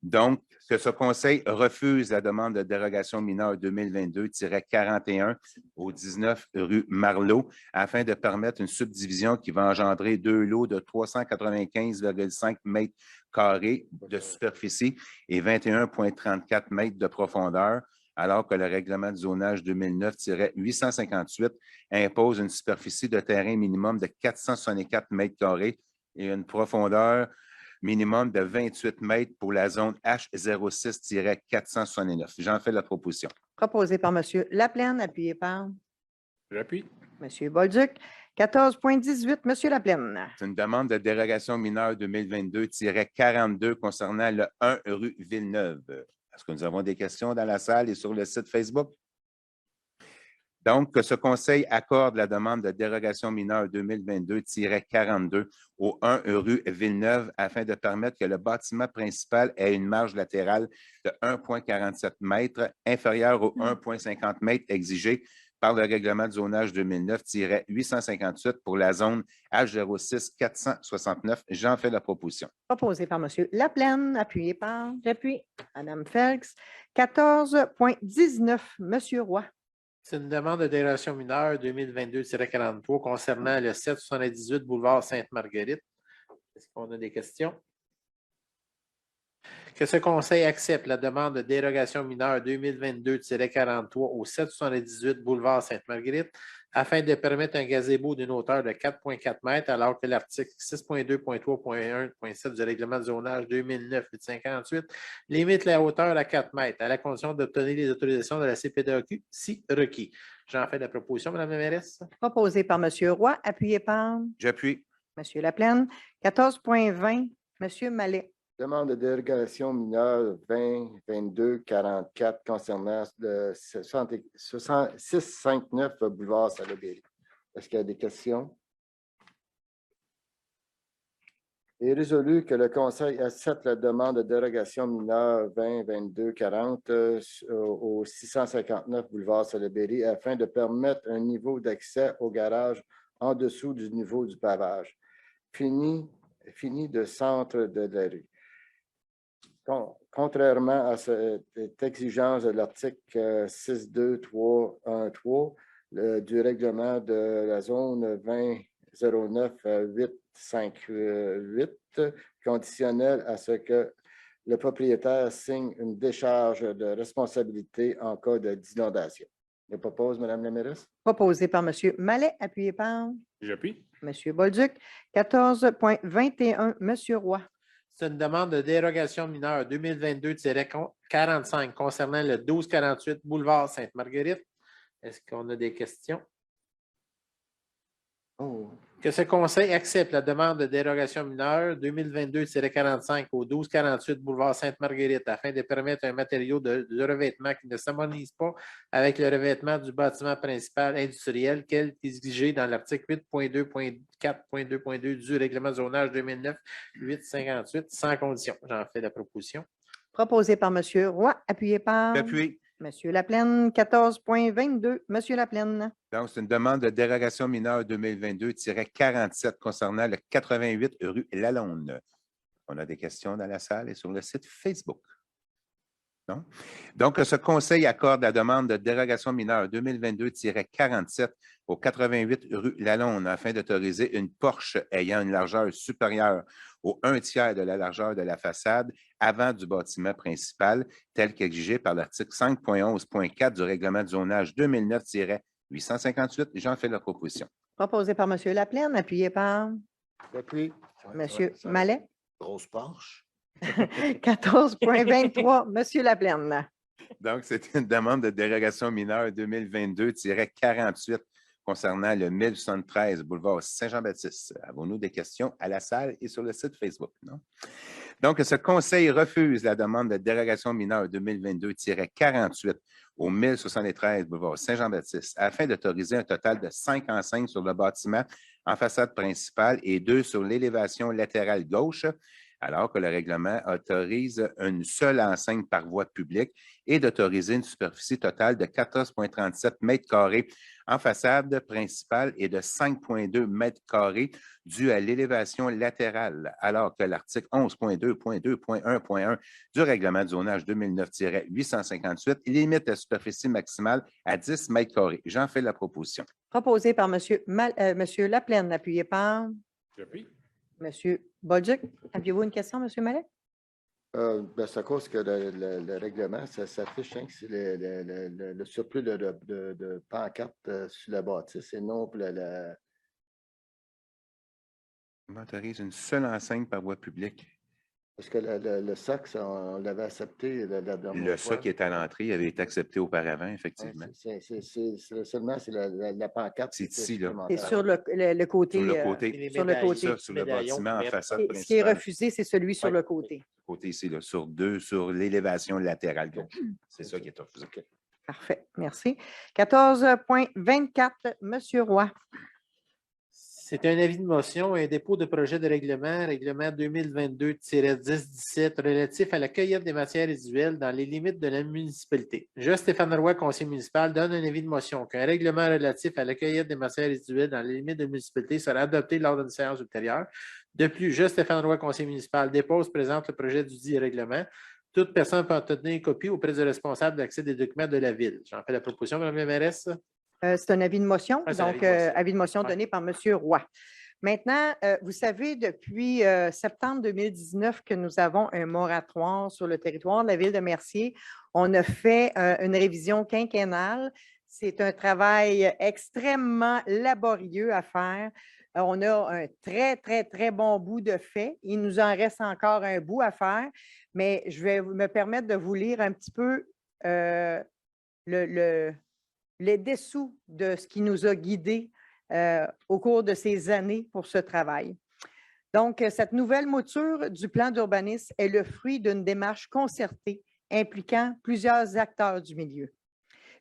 Donc, que ce conseil refuse la demande de dérogation mineure 2022-41 au 19 rue Marleau afin de permettre une subdivision qui va engendrer deux lots de 395,5 mètres carrés de superficie et 21,34 mètres de profondeur, alors que le règlement de zonage 2009-858 impose une superficie de terrain minimum de 464 mètres carrés et une profondeur minimum de 28 mètres pour la zone H06-469. J'en fais la proposition. Proposé par M. Laplaine, appuyé par J'appuie. M. Bolduc. 14.18, M. Laplaine. C'est une demande de dérogation mineure 2022-42 concernant le 1 rue Villeneuve. Est-ce que nous avons des questions dans la salle et sur le site Facebook? Donc, que ce conseil accorde la demande de dérogation mineure 2022-42 au 1 rue Villeneuve afin de permettre que le bâtiment principal ait une marge latérale de 1,47 mètres inférieure au 1,50 mètres exigé par le règlement de zonage 2009-858 pour la zone H06-469. J'en fais la proposition. Proposé par M. Laplaine, appuyé par J'appuie. Mme Felix. 14.19, M. Roy. C'est une demande de dérogation mineure 2022-43 concernant le 778 boulevard Sainte-Marguerite. Est-ce qu'on a des questions? Que ce conseil accepte la demande de dérogation mineure 2022-43 au 778 boulevard Sainte-Marguerite afin de permettre un gazebo d'une hauteur de 4,4 mètres alors que l'article 6.2.3.1.7 du règlement de zonage 2009-858 limite la hauteur à 4 mètres à la condition d'obtenir les autorisations de la CPTAQ si requis. J'en fais la proposition, Mme la mairesse. Proposé par M. Roy, appuyé par J'appuie. M. Laplaine. 14.20, M. Mallet. Demande de dérogation mineure 2022-44 concernant le 659 boulevard Salaberry. Est-ce qu'il y a des questions? Il est résolu que le Conseil accepte la demande de dérogation mineure 2022-40 au 659 boulevard Salaberry afin de permettre un niveau d'accès au garage en dessous du niveau du pavage, fini de centre de la rue. Contrairement à cette exigence de l'article 62313 du règlement de la zone 2009-858, conditionnel à ce que le propriétaire signe une décharge de responsabilité en cas d'inondation. Je propose, Mme la mairesse. Proposé par M. Mallet, appuyé par J'appuie. M. Bolduc. 14.21, M. Roy. C'est une demande de dérogation mineure 2022-45 concernant le 1248 boulevard Sainte-Marguerite. Est-ce qu'on a des questions? Oh. Que ce conseil accepte la demande de dérogation mineure 2022-45 au 1248 boulevard Sainte-Marguerite afin de permettre un matériau de revêtement qui ne s'harmonise pas avec le revêtement du bâtiment principal industriel tel qu'exigé dans l'article 8.2.4.2.2 du règlement de zonage 2009-858 sans condition. J'en fais la proposition. Proposé par M. Roy, appuyé par J'appuie. Monsieur Laplaine, 14.22. Monsieur Laplaine. Donc, c'est une demande de dérogation mineure 2022-47 concernant le 88 rue Lalonde. On a des questions dans la salle et sur le site Facebook. Non? Donc, ce conseil accorde la demande de dérogation mineure 2022-47 au 88 rue Lalonde afin d'autoriser une porche ayant une largeur supérieure au 1/3 de la largeur de la façade avant du bâtiment principal, tel qu'exigé par l'article 5.11.4 du règlement de zonage 2009-858. J'en fais la proposition. Proposé par Monsieur Laplaine, appuyé par Depuis. Monsieur Mallet. Grosse Porsche. 14.23. Monsieur Laplaine. Donc, c'est une demande de dérogation mineure 2022-48 concernant le 1073 boulevard Saint-Jean-Baptiste. Avons-nous des questions à la salle et sur le site Facebook? Non? Donc, ce conseil refuse la demande de dérogation mineure 2022-48 au 1073 boulevard Saint-Jean-Baptiste afin d'autoriser un total de 5 enseignes sur le bâtiment en façade principale et 2 sur l'élévation latérale gauche, alors que le règlement autorise une seule enseigne par voie publique et d'autoriser une superficie totale de 14,37 mètres carrés en façade principale et de 5,2 mètres carrés dû à l'élévation latérale, alors que l'article 11.2.2.1.1 du règlement de zonage 2009-858 limite la superficie maximale à 10 mètres carrés. J'en fais la proposition. Proposé par Monsieur Laplaine, appuyé par J'appuie. Monsieur Bolduc. Aviez-vous une question, Monsieur Mallet? C'est à cause que le règlement, ça s'affiche hein, que c'est le surplus de pancartes sur la bâtisse et non pour On autorise une seule enseigne par voie publique. Parce que le SOC, on l'avait accepté la dernière Le fois. SOC qui est à l'entrée avait été accepté auparavant, effectivement. Seulement, c'est la pancarte. C'est ici, là. C'est sur le côté. Sur le côté. Sur le côté. Ça, sur le bâtiment en façade Ce principale. qui est refusé, c'est celui sur le côté. Côté ici, là, sur l'élévation latérale gauche. C'est ça qui est refusé. Parfait, merci. 14.24, Monsieur Roy. C'est un avis de motion et un dépôt de projet de règlement 2022-1017 relatif à la cueillette des matières résiduelles dans les limites de la municipalité. Je, Stéphane Roy, conseiller municipal, donne un avis de motion qu'un règlement relatif à la cueillette des matières résiduelles dans les limites de la municipalité sera adopté lors d'une séance ultérieure. De plus, je, Stéphane Roy, conseiller municipal, présente le projet du dit règlement. Toute personne peut en tenir une copie auprès du responsable d'accès des documents de la Ville. J'en fais la proposition, Mme la mairesse. C'est un avis de motion, c'est un donc avis de motion. donné par M. Roy. Maintenant, vous savez, depuis septembre 2019 que nous avons un moratoire sur le territoire de la Ville de Mercier. On a fait une révision quinquennale. C'est un travail extrêmement laborieux à faire. On a un très, très, très bon bout de fait. Il nous en reste encore un bout à faire, mais je vais me permettre de vous lire un petit peu les dessous de ce qui nous a guidés au cours de ces années pour ce travail. Donc, cette nouvelle mouture du plan d'urbanisme est le fruit d'une démarche concertée impliquant plusieurs acteurs du milieu.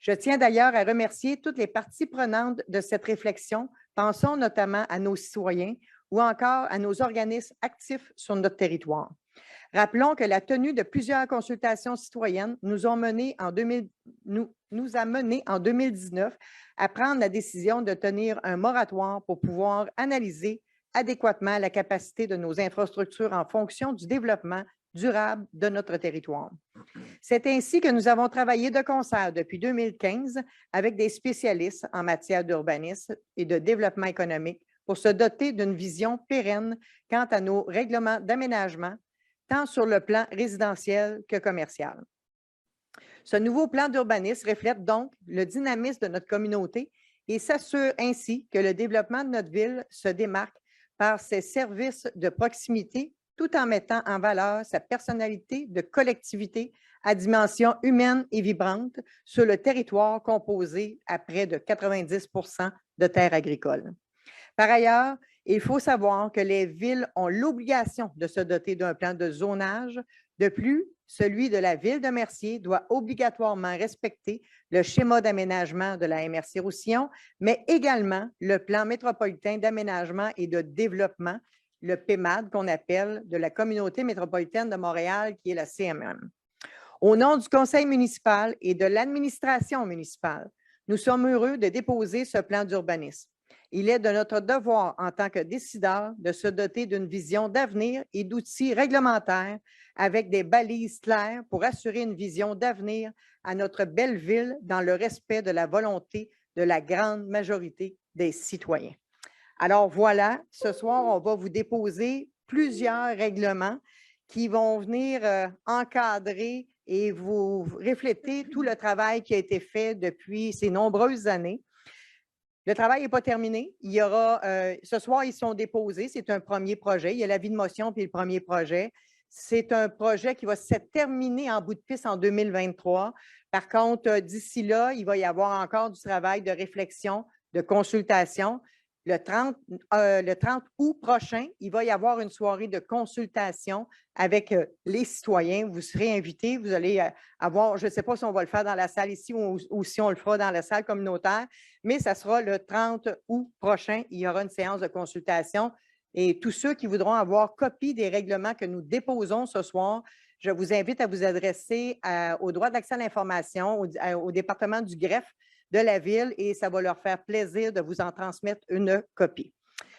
Je tiens d'ailleurs à remercier toutes les parties prenantes de cette réflexion. Pensons notamment à nos citoyens ou encore à nos organismes actifs sur notre territoire. Rappelons que la tenue de plusieurs consultations citoyennes nous a mené en 2019 à prendre la décision de tenir un moratoire pour pouvoir analyser adéquatement la capacité de nos infrastructures en fonction du développement durable de notre territoire. C'est ainsi que nous avons travaillé de concert depuis 2015 avec des spécialistes en matière d'urbanisme et de développement économique pour se doter d'une vision pérenne quant à nos règlements d'aménagement, tant sur le plan résidentiel que commercial. Ce nouveau plan d'urbanisme reflète donc le dynamisme de notre communauté et s'assure ainsi que le développement de notre ville se démarque par ses services de proximité tout en mettant en valeur sa personnalité de collectivité à dimension humaine et vibrante sur le territoire composé à près de 90 % de terres agricoles. Par ailleurs, il faut savoir que les villes ont l'obligation de se doter d'un plan de zonage. De plus, celui de la Ville de Mercier doit obligatoirement respecter le schéma d'aménagement de la MRC-Roussillon, mais également le plan métropolitain d'aménagement et de développement, le PEMAD qu'on appelle, de la Communauté métropolitaine de Montréal, qui est la CMM. Au nom du conseil municipal et de l'administration municipale, nous sommes heureux de déposer ce plan d'urbanisme. Il est de notre devoir en tant que décideurs de se doter d'une vision d'avenir et d'outils réglementaires avec des balises claires pour assurer une vision d'avenir à notre belle ville dans le respect de la volonté de la grande majorité des citoyens. Alors voilà, ce soir, on va vous déposer plusieurs règlements qui vont venir encadrer et vous refléter tout le travail qui a été fait depuis ces nombreuses années. Le travail n'est pas terminé. Il y aura, ce soir, ils sont déposés. C'est un premier projet. Il y a l'avis de motion puis le premier projet. C'est un projet qui va se terminer en bout de piste en 2023. Par contre, d'ici là, il va y avoir encore du travail de réflexion, de consultation. Le 30 août prochain, il va y avoir une soirée de consultation avec les citoyens. Vous serez invités. Vous allez avoir, je ne sais pas si on va le faire dans la salle ici ou si on le fera dans la salle communautaire, mais ça sera le 30 août prochain. Il y aura une séance de consultation. Et tous ceux qui voudront avoir copie des règlements que nous déposons ce soir, je vous invite à vous adresser au droit d'accès à l'information, au département du greffe de la ville, et ça va leur faire plaisir de vous en transmettre une copie.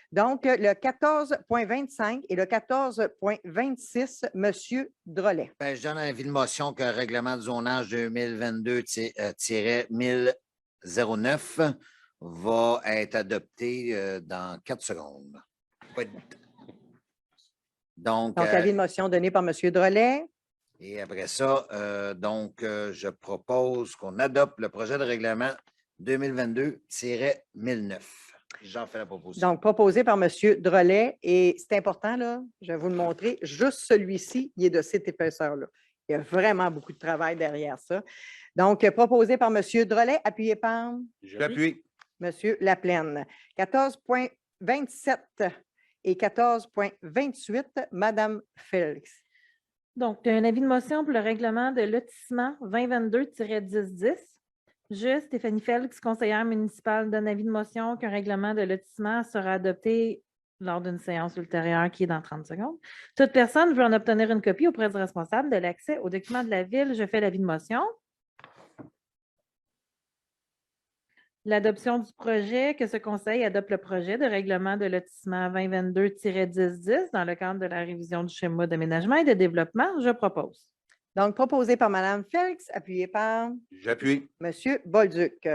Donc, le 14.25 et le 14.26, M. Drolet. Je donne un avis de motion qu'un règlement de zonage 2022-1009 va être adopté dans 4 secondes. Donc, avis de motion donné par M. Drolet. Et après ça, je propose qu'on adopte le projet de règlement 2022-1009. J'en fais la proposition. Donc, proposé par M. Drolet. Et c'est important, là, je vais vous le montrer. Juste celui-ci, il est de cette épaisseur-là. Il y a vraiment beaucoup de travail derrière ça. Donc, proposé par M. Drolet, appuyé par J'appuie. M. Laplaine. 14.27 et 14.28, Mme Félix. Donc, un avis de motion pour le règlement de lotissement 2022-1010. Je, Stéphanie Félix, conseillère municipale, donne avis de motion qu'un règlement de lotissement sera adopté lors d'une séance ultérieure qui est dans 30 secondes. Toute personne veut en obtenir une copie auprès du responsable de l'accès aux documents de la ville. Je fais l'avis de motion. L'adoption du projet, que ce conseil adopte le projet de règlement de lotissement 2022-1010 dans le cadre de la révision du schéma d'aménagement et de développement, je propose. Donc, proposé par Mme Félix, appuyé par J'appuie. M. Bolduc.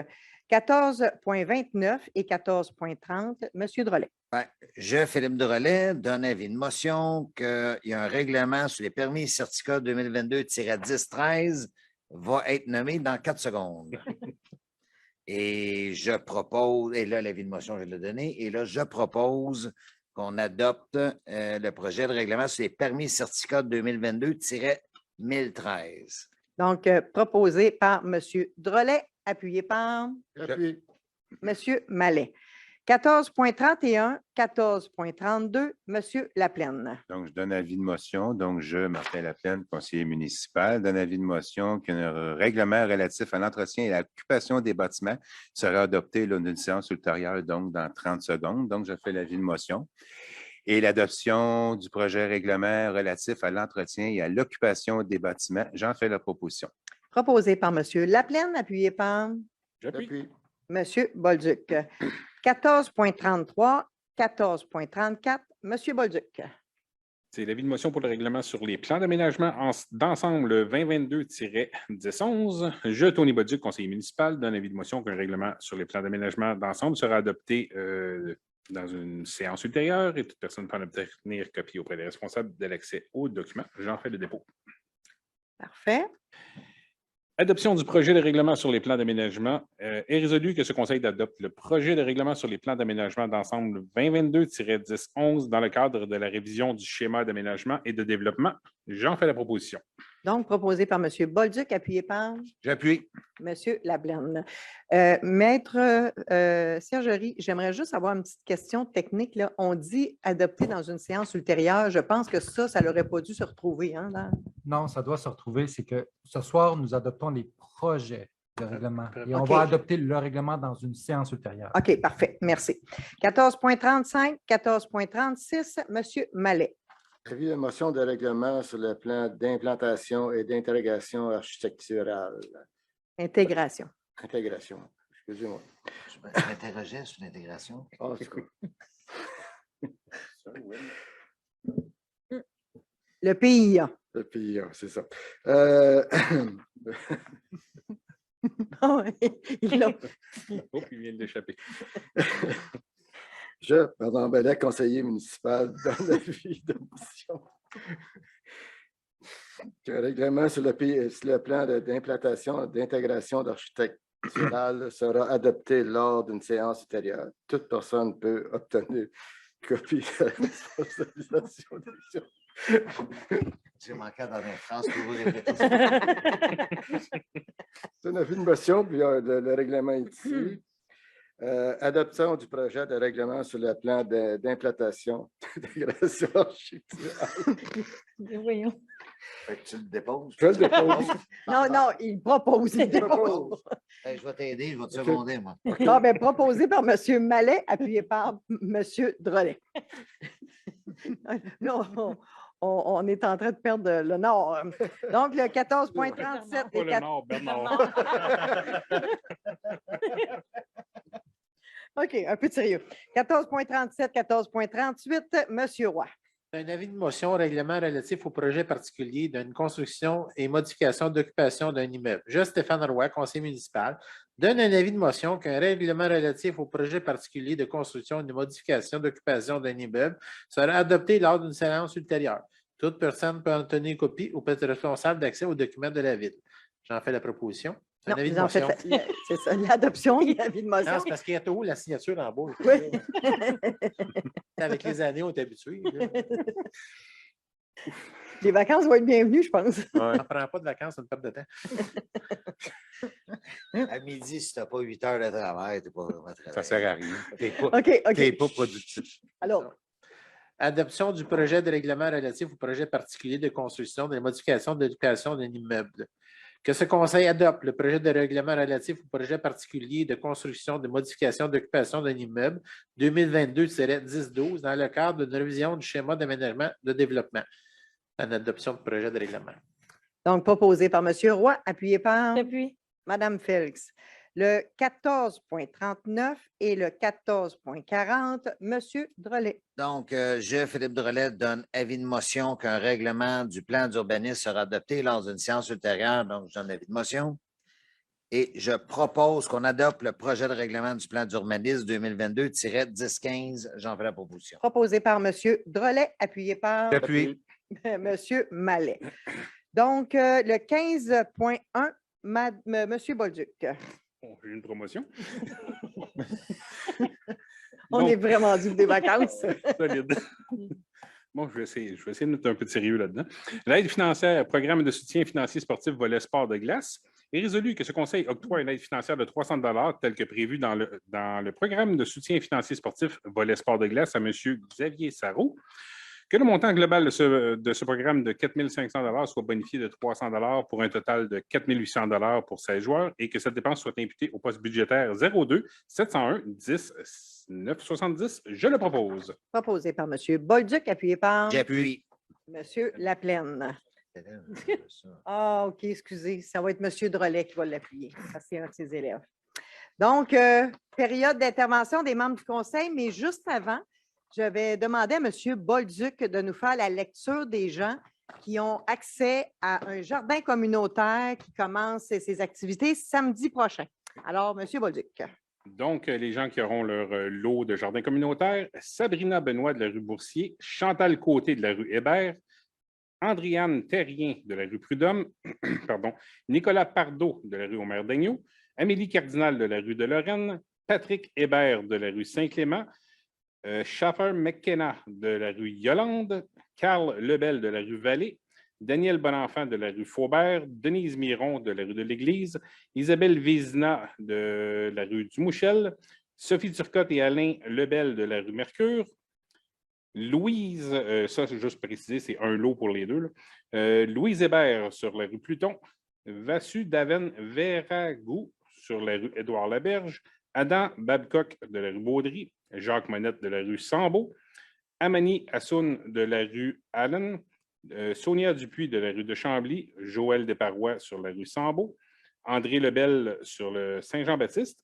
14.29 et 14.30, M. Drolet. Je, Philippe Drolet, donne avis de motion qu'il y a un règlement sur les permis et certificats 2022-1013 va être nommé dans 4 secondes. Et je propose, et là, l'avis de motion, je l'ai donné, et là, je propose qu'on adopte le projet de règlement sur les permis et certificats 2022-1013. Donc, proposé par M. Drolet, appuyé par J'appuie. M. Mallet. 14.31, 14.32, M. Laplaine. Donc, je donne avis de motion. Donc, je, Martin Laplaine, conseiller municipal, donne avis de motion qu'un règlement relatif à l'entretien et à l'occupation des bâtiments sera adopté lors d'une séance ultérieure, donc dans 30 secondes. Donc, je fais l'avis de motion. Et l'adoption du projet règlement relatif à l'entretien et à l'occupation des bâtiments, j'en fais la proposition. Proposé par M. Laplaine, appuyé par J'appuie. M. Bolduc. 14.33, 14.34, M. Bolduc. C'est l'avis de motion pour le règlement sur les plans d'aménagement d'ensemble 2022-1011. Je, Tony Bolduc, conseiller municipal, donne avis de motion qu'un règlement sur les plans d'aménagement d'ensemble sera adopté dans une séance ultérieure et toute personne peut en obtenir copie auprès des responsables de l'accès aux documents. J'en fais le dépôt. Parfait. Adoption du projet de règlement sur les plans d'aménagement. Est résolu que ce conseil adopte le projet de règlement sur les plans d'aménagement d'ensemble 2022-1011 dans le cadre de la révision du schéma d'aménagement et de développement. J'en fais la proposition. Donc, proposé par M. Bolduc, appuyé par J'appuie. M. Laplaine. Maître Sergerie, j'aimerais juste avoir une petite question technique, là. On dit adopter dans une séance ultérieure. Je pense que ça n'aurait pas dû se retrouver. Hein, là. Non, ça doit se retrouver. C'est que ce soir, nous adoptons les projets de règlement et on OK. va adopter le règlement dans une séance ultérieure. OK, parfait. Merci. 14.35, 14.36, M. Mallet. Avis de motion de règlement sur le plan d'implantation et d'intégration architecturale. Intégration. Intégration, excusez-moi. Je m'interrogeais sur l'intégration. Ah, en tout cas. Le PIA. Le PIA, c'est ça. Oh, il l'a. Oh, il vient d'échapper. Je, Bernard Bellet, conseiller municipal, donne l'avis de motion qu'un règlement sur le plan d'implantation et d'intégration architecturale sera adopté lors d'une séance ultérieure. Toute personne peut obtenir copie de la responsabilisation d'élection. J'ai manqué dans une phrase que vous répétez. C'est un avis de motion, puis le règlement est ici. Adoption du projet de règlement sur le plan d'implantation, d'intégration architecturale. Voyons. Fait que tu le déposes. Je le dépose. Non, il propose. Il dépose. Hey, je vais t'aider, je vais te OK. seconder, moi. Non, bien, proposé par M. Mallet, appuyé par M. Drolet. Là, on est en train de perdre le nord. Donc, le 14.37 Pas le Nord, Bernard. OK, un peu de sérieux. 14.37, 14.38, M. Roy. Un avis de motion au règlement relatif au projet particulier d'une construction et modification d'occupation d'un immeuble. Je, Stéphane Roy, conseiller municipal, donne un avis de motion qu'un règlement relatif au projet particulier de construction et de modification d'occupation d'un immeuble sera adopté lors d'une séance ultérieure. Toute personne peut en tenir copie ou peut être responsable d'accès aux documents de la ville. J'en fais la proposition. C'est un Non, avis de vous en faites motion. c'est ça, l'adoption de l'avis de motion. Non, c'est parce qu'il y a tout la signature en bas. Oui. Avec les années, on est habitué. Les vacances vont être bienvenues, je pense. On ne prend pas de vacances, c'est une perte de temps. À midi, si tu n'as pas 8 heures de travail, tu n'es pas vraiment travaillé. Ça ne sert à rien. Tu n'es pas, OK. t'es pas productif. Alors, Adoption du projet de règlement relatif au projet particulier de construction des modifications de l'occupation d'un immeuble. Que ce Conseil adopte le projet de règlement relatif au projet particulier de construction de modification d'occupation d'un immeuble 2022-1012 dans le cadre d'une révision du schéma d'aménagement de développement. En adoption de projet de règlement. donc, proposé par M. Roy, appuyé par J'appuie. Mme Félix. Le 14.39 et le 14.40, M. Drolet. Donc, je, Philippe Drolet, donne avis de motion qu'un règlement du plan d'urbanisme sera adopté lors d'une séance ultérieure. Donc, je donne avis de motion. Et je propose qu'on adopte le projet de règlement du plan d'urbanisme 2022-1015. J'en fais la proposition. Proposé par M. Drolet, appuyé par J'appuie. M. Mallet. Donc, le 15.1, M. Bolduc. Bon, j'ai une promotion. On Donc, est vraiment dû des vacances. solide. Bon, je vais essayer de mettre un peu de sérieux là-dedans. L'aide financière, programme de soutien financier sportif volet sport de glace, est résolu que ce Conseil octroie une aide financière de 300 $ tel que prévu dans le programme de soutien financier sportif volet sport de glace à M. Xavier Sarrault, que le montant global de ce programme de 4 500 $ soit bonifié de 300 $ pour un total de 4 800 $ pour 16 joueurs et que cette dépense soit imputée au poste budgétaire 02 701 10 970. Je le propose. Proposé par M. Bolduc, appuyé par J'appuie. M. Laplaine. Ah, OK, excusez. Ça va être M. Drolet qui va l'appuyer. Ça, c'est un de ses élèves. Donc, période d'intervention des membres du Conseil, mais juste avant, je vais demander à M. Bolduc de nous faire la lecture des gens qui ont accès à un jardin communautaire qui commence ses activités samedi prochain. Alors, M. Bolduc. Donc, les gens qui auront leur lot de jardin communautaire, Sabrina Benoît de la rue Boursier, Chantal Côté de la rue Hébert, Andréane Terrien de la rue Prudhomme, pardon, Nicolas Pardo de la rue Omer-Daigneault, Amélie Cardinal de la rue de Lorraine, Patrick Hébert de la rue Saint-Clément, Schaffer McKenna de la rue Yolande, Carl Lebel de la rue Vallée, Daniel Bonenfant de la rue Faubert, Denise Miron de la rue de l'Église, Isabelle Vézina de la rue du Mouchel, Sophie Turcotte et Alain Lebel de la rue Mercure, Louise, ça c'est juste précisé, c'est un lot pour les deux, Louise Hébert sur la rue Pluton, Vassu Daven Veragou sur la rue Édouard-Laberge, Adam Babcock de la rue Baudry, Jacques Monette de la rue Sambeau, Amani Hassoun de la rue Allen, Sonia Dupuis de la rue de Chambly, Joël Desparois sur la rue Sambeau, André Lebel sur le Saint-Jean-Baptiste,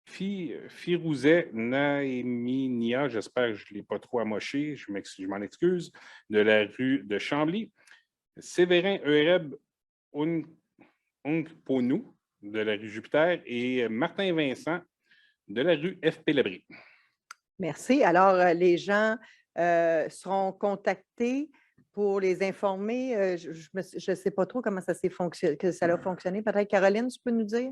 Firouzet Naiminia, j'espère que je ne l'ai pas trop amoché, je m'en excuse, de la rue de Chambly, Séverin Eureb Ungponou de la rue Jupiter et Martin Vincent de la rue F.P. Labrie. Merci. Alors, les gens seront contactés pour les informer. Je ne sais pas trop comment ça s'est fonctionné, que ça a fonctionné. Peut-être, Caroline, tu peux nous dire?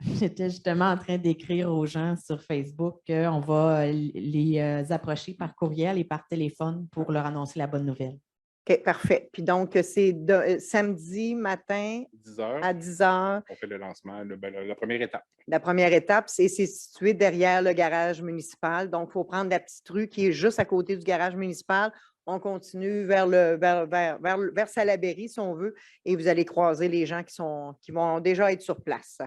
J'étais justement en train d'écrire aux gens sur Facebook qu'on va les approcher par courriel et par téléphone pour leur annoncer la bonne nouvelle. OK, parfait. Puis donc, c'est samedi matin 10 heures. à 10 heures. On fait le lancement, la première étape. La première étape, c'est situé derrière le garage municipal. Donc, il faut prendre la petite rue qui est juste à côté du garage municipal. On continue vers Salaberry, si on veut, et vous allez croiser les gens qui vont déjà être sur place.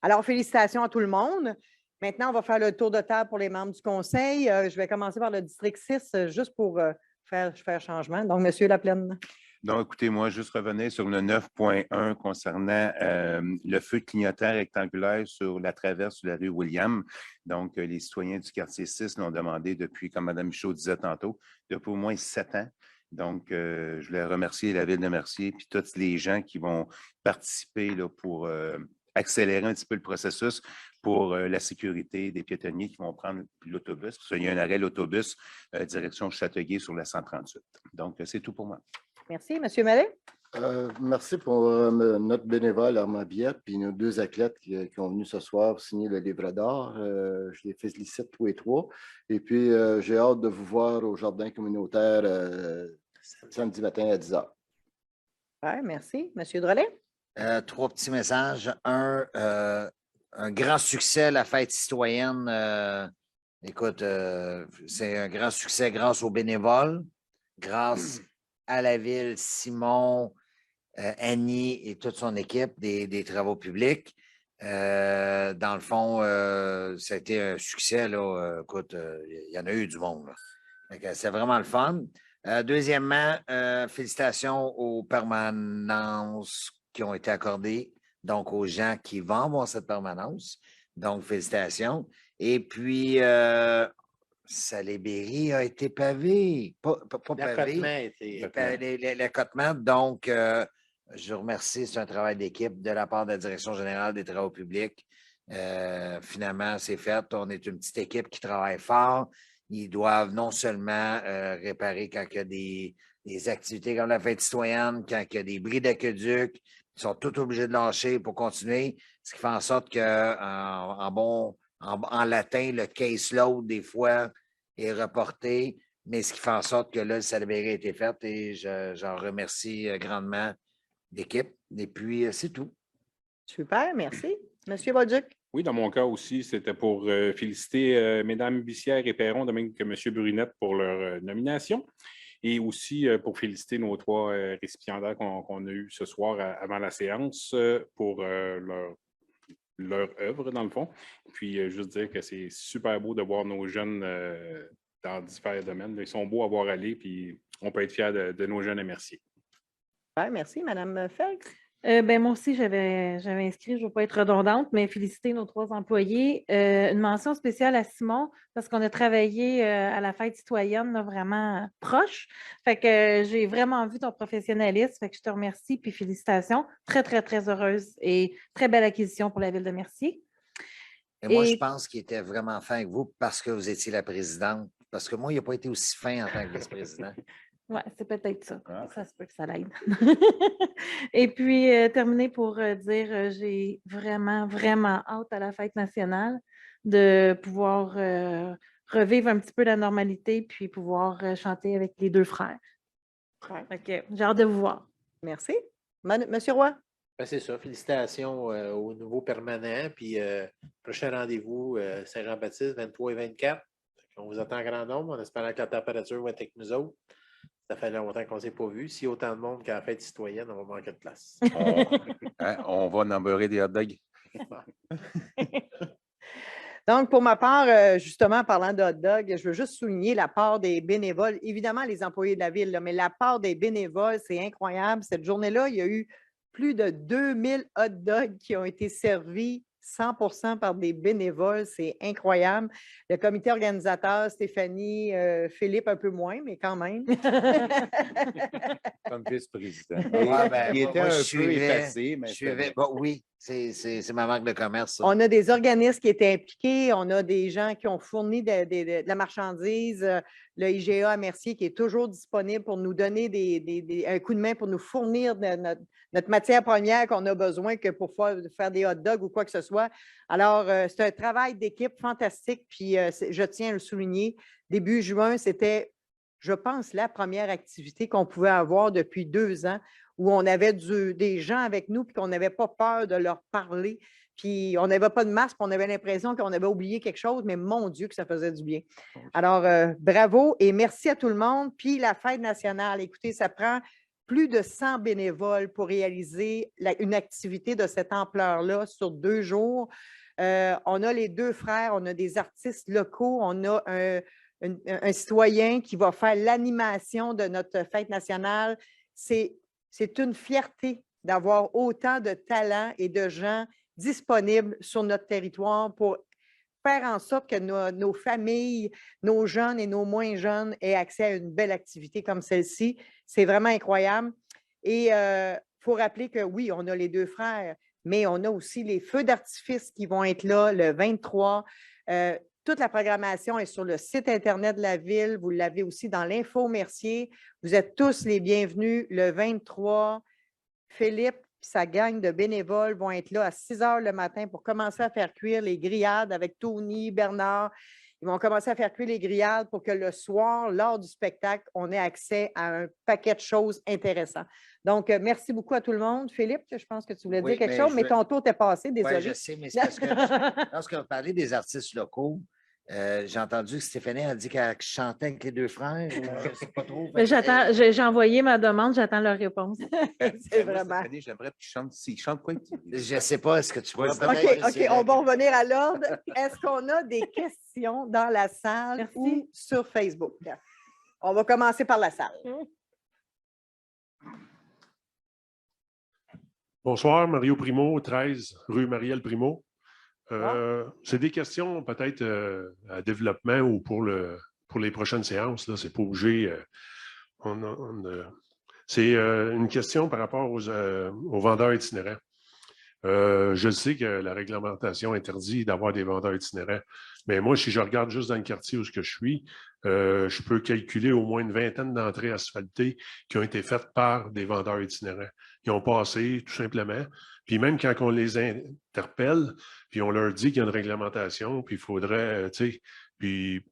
Alors, félicitations à tout le monde. Maintenant, on va faire le tour de table pour les membres du conseil. Je vais commencer par le district 6, juste pour faire changement. Donc, M. Laplaine. Donc, écoutez, moi, juste revenir sur le 9.1 concernant le feu de clignotant rectangulaire sur la traverse de la rue William. Donc, les citoyens du quartier 6 l'ont demandé depuis, comme Mme Michaud disait tantôt, depuis au moins 7 ans. Donc, je voulais remercier la Ville de Mercier et tous les gens qui vont participer là, pour accélérer un petit peu le processus pour la sécurité des piétonniers qui vont prendre l'autobus. Parce qu'il y a un arrêt l'autobus direction Châteauguay sur la 138. Donc, c'est tout pour moi. Merci. M. Mallet? Merci pour notre bénévole Armand Biette puis nos 2 athlètes qui ont venu ce soir signer le livre d'or. Je les félicite tous les 3. Et puis, j'ai hâte de vous voir au jardin communautaire samedi matin à 10 h. Oui, merci. M. Drolet? 3 petits messages. Un grand succès, la fête citoyenne. Écoute, c'est un grand succès grâce aux bénévoles, grâce à la ville, Simon, Annie et toute son équipe des travaux publics. Dans le fond, ça a été un succès. Là. Écoute, il y en a eu du monde. C'est vraiment le fun. Deuxièmement, félicitations aux permanences qui ont été accordées, donc aux gens qui vont avoir cette permanence. Donc, félicitations. Et puis, Salaberry a été pavé. Pas pavé. L'accotement. Donc, je remercie. C'est un travail d'équipe de la part de la Direction générale des travaux publics. Finalement, c'est fait. On est une petite équipe qui travaille fort. Ils doivent non seulement réparer quand il y a des activités comme la fête citoyenne, quand il y a des bris d'aqueduc, ils sont tous obligés de lâcher pour continuer, ce qui fait en sorte qu'en latin, le caseload, des fois, est reporté, mais ce qui fait en sorte que là, le Salaberry a été fait et j'en remercie grandement l'équipe. Et puis, c'est tout. Super, merci. Monsieur Bolduc? Oui, dans mon cas aussi, c'était pour féliciter Mesdames Bussière et Perron, de même que M. Brunette pour leur nomination. Et aussi pour féliciter nos 3 récipiendaires qu'on a eus ce soir avant la séance pour leur œuvre, dans le fond. Puis, juste dire que c'est super beau de voir nos jeunes dans différents domaines. Ils sont beaux à voir aller, puis on peut être fiers de nos jeunes à Mercier. Ouais, merci, Mme Felks. Moi aussi, j'avais inscrit, je ne veux pas être redondante, mais féliciter nos 3 employés. Une mention spéciale à Simon, parce qu'on a travaillé à la fête citoyenne là, vraiment proche. Fait que j'ai vraiment vu ton professionnalisme. Fait que je te remercie, puis félicitations. Très, très, très heureuse et très belle acquisition pour la Ville de Mercier. Et moi, je pense qu'il était vraiment fin avec vous parce que vous étiez la présidente. Parce que moi, il n'a pas été aussi fin en tant que vice-président. Oui, c'est peut-être ça. Ça se peut que ça l'aide. Et puis, terminer pour dire, j'ai vraiment, vraiment hâte à la fête nationale de pouvoir revivre un petit peu la normalité puis pouvoir chanter avec les 2 frères. Okay. J'ai hâte de vous voir. Merci. Monsieur Roy? Ben, c'est ça. Félicitations aux nouveaux permanents. Puis, prochain rendez-vous, Saint-Jean-Baptiste, 23 et 24. On vous attend en grand nombre en espérant que la température va être avec nous autres. Ça fait longtemps qu'on ne s'est pas vu. S'il y a autant de monde qu'à la fête citoyenne, on va manquer de place. On va en beurrer des hot dogs. Donc, pour ma part, justement, en parlant de hot dog, je veux juste souligner la part des bénévoles. Évidemment, les employés de la ville, là, mais la part des bénévoles, c'est incroyable. Cette journée-là, il y a eu plus de 2000 hot dogs qui ont été servis 100% par des bénévoles. C'est incroyable. Le comité organisateur, Stéphanie, Philippe, un peu moins, mais quand même. Comme vice-président. Ouais, ben, Il était moi, un je peu suivais, effacé, mais Bon, oui, c'est ma marque de commerce. Ça. On a des organismes qui étaient impliqués, on a des gens qui ont fourni de la marchandise, le IGA à Mercier qui est toujours disponible pour nous donner un coup de main, pour nous fournir notre matière première qu'on a besoin que pour faire des hot dogs ou quoi que ce soit. Alors, c'est un travail d'équipe fantastique, puis je tiens à le souligner. Début juin, c'était, je pense, la première activité qu'on pouvait avoir depuis 2 ans où on avait des gens avec nous puis qu'on n'avait pas peur de leur parler. Puis on n'avait pas de masque, puis on avait l'impression qu'on avait oublié quelque chose, mais mon Dieu que ça faisait du bien. Alors, bravo et merci à tout le monde. Puis la fête nationale, écoutez, ça prend plus de 100 bénévoles pour réaliser une activité de cette ampleur-là sur 2 jours. On a les 2 frères, on a des artistes locaux, on a un citoyen qui va faire l'animation de notre fête nationale. C'est une fierté d'avoir autant de talents et de gens disponibles sur notre territoire pour faire en sorte que nos familles, nos jeunes et nos moins jeunes aient accès à une belle activité comme celle-ci. C'est vraiment incroyable. Et il faut rappeler que oui, on a les 2 frères, mais on a aussi les feux d'artifice qui vont être là le 23. Toute la programmation est sur le site Internet de la Ville. Vous l'avez aussi dans l'Info Mercier. Vous êtes tous les bienvenus le 23. Philippe et sa gang de bénévoles vont être là à 6 heures le matin pour commencer à faire cuire les grillades avec Tony, Bernard. Ils vont commencer à faire cuire les grillades pour que le soir, lors du spectacle, on ait accès à un paquet de choses intéressantes. Donc, merci beaucoup à tout le monde. Philippe, je pense que tu voulais dire quelque chose, mais ton tour t'est passé, désolé. Oui, je sais, mais c'est parce que lorsque vous parlez des artistes locaux, j'ai entendu que Stéphanie a dit qu'elle chantait avec les 2 frères. Je ne sais pas trop. J'ai envoyé ma demande, j'attends leur réponse. C'est vraiment. J'aimerais qu'il chante quoi? Je ne sais pas, est-ce que tu vois? OK, on va revenir à l'ordre. Est-ce qu'on a des questions dans la salle ou sur Facebook? On va commencer par la salle. Bonsoir, Mario Primo, 13 rue Marielle Primo. C'est des questions peut-être à développement ou pour les prochaines séances. Ce n'est pas obligé. C'est une question par rapport aux vendeurs itinérants. Je sais que la réglementation interdit d'avoir des vendeurs itinérants, mais moi, si je regarde juste dans le quartier où je suis, je peux calculer au moins une vingtaine d'entrées asphaltées qui ont été faites par des vendeurs itinérants. Ils ont passé tout simplement. Puis même quand on les interpelle, puis on leur dit qu'il y a une réglementation, puis il faudrait, puis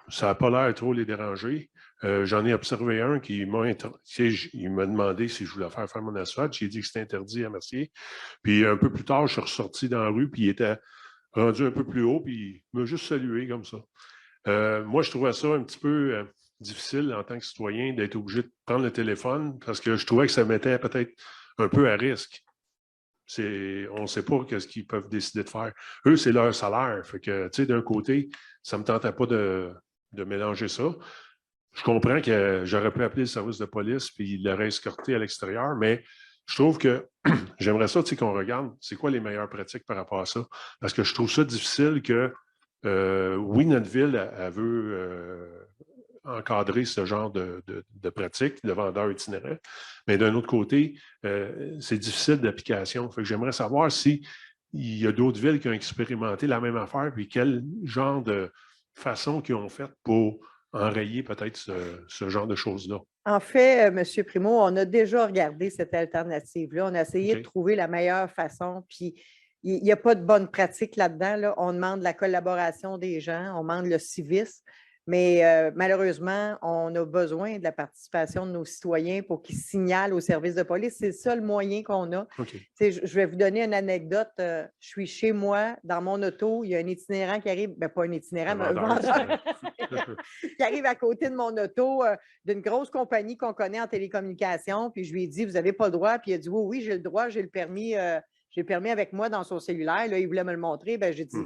ça n'a pas l'air trop les déranger. J'en ai observé un qui m'a demandé si je voulais faire mon asphalte. J'ai dit que c'était interdit à Mercier. Puis un peu plus tard, je suis ressorti dans la rue, puis il était rendu un peu plus haut, puis il m'a juste salué comme ça. Moi, je trouvais ça un petit peu difficile en tant que citoyen d'être obligé de prendre le téléphone parce que je trouvais que ça mettait peut-être un peu à risque. On ne sait pas ce qu'ils peuvent décider de faire. Eux, c'est leur salaire. Fait que, d'un côté, ça ne me tentait pas de mélanger ça. Je comprends que j'aurais pu appeler le service de police puis il l'aurait escorté à l'extérieur, mais je trouve que j'aimerais ça qu'on regarde c'est quoi les meilleures pratiques par rapport à ça. Parce que je trouve ça difficile que, oui, notre ville, elle veut encadrer ce genre de pratiques de vendeurs itinérants, mais d'un autre côté, c'est difficile d'application. Fait que j'aimerais savoir s'il y a d'autres villes qui ont expérimenté la même affaire, puis quel genre de façon qu'ils ont fait pour enrayer peut-être ce genre de choses-là. En fait, M. Primo, on a déjà regardé cette alternative-là. On a essayé de trouver la meilleure façon, puis il n'y a pas de bonne pratique là-dedans. Là. On demande la collaboration des gens, on demande le civisme, mais malheureusement, on a besoin de la participation de nos citoyens pour qu'ils signalent aux services de police. C'est le seul moyen qu'on a. Okay. Je vais vous donner une anecdote. Je suis chez moi, dans mon auto, il y a un itinérant qui arrive, pas un itinérant, mais un vendeur qui arrive à côté de mon auto d'une grosse compagnie qu'on connaît en télécommunication. Puis je lui ai dit, vous n'avez pas le droit. Puis il a dit, oui, j'ai le droit, j'ai le permis avec moi dans son cellulaire. Là, il voulait me le montrer. J'ai dit,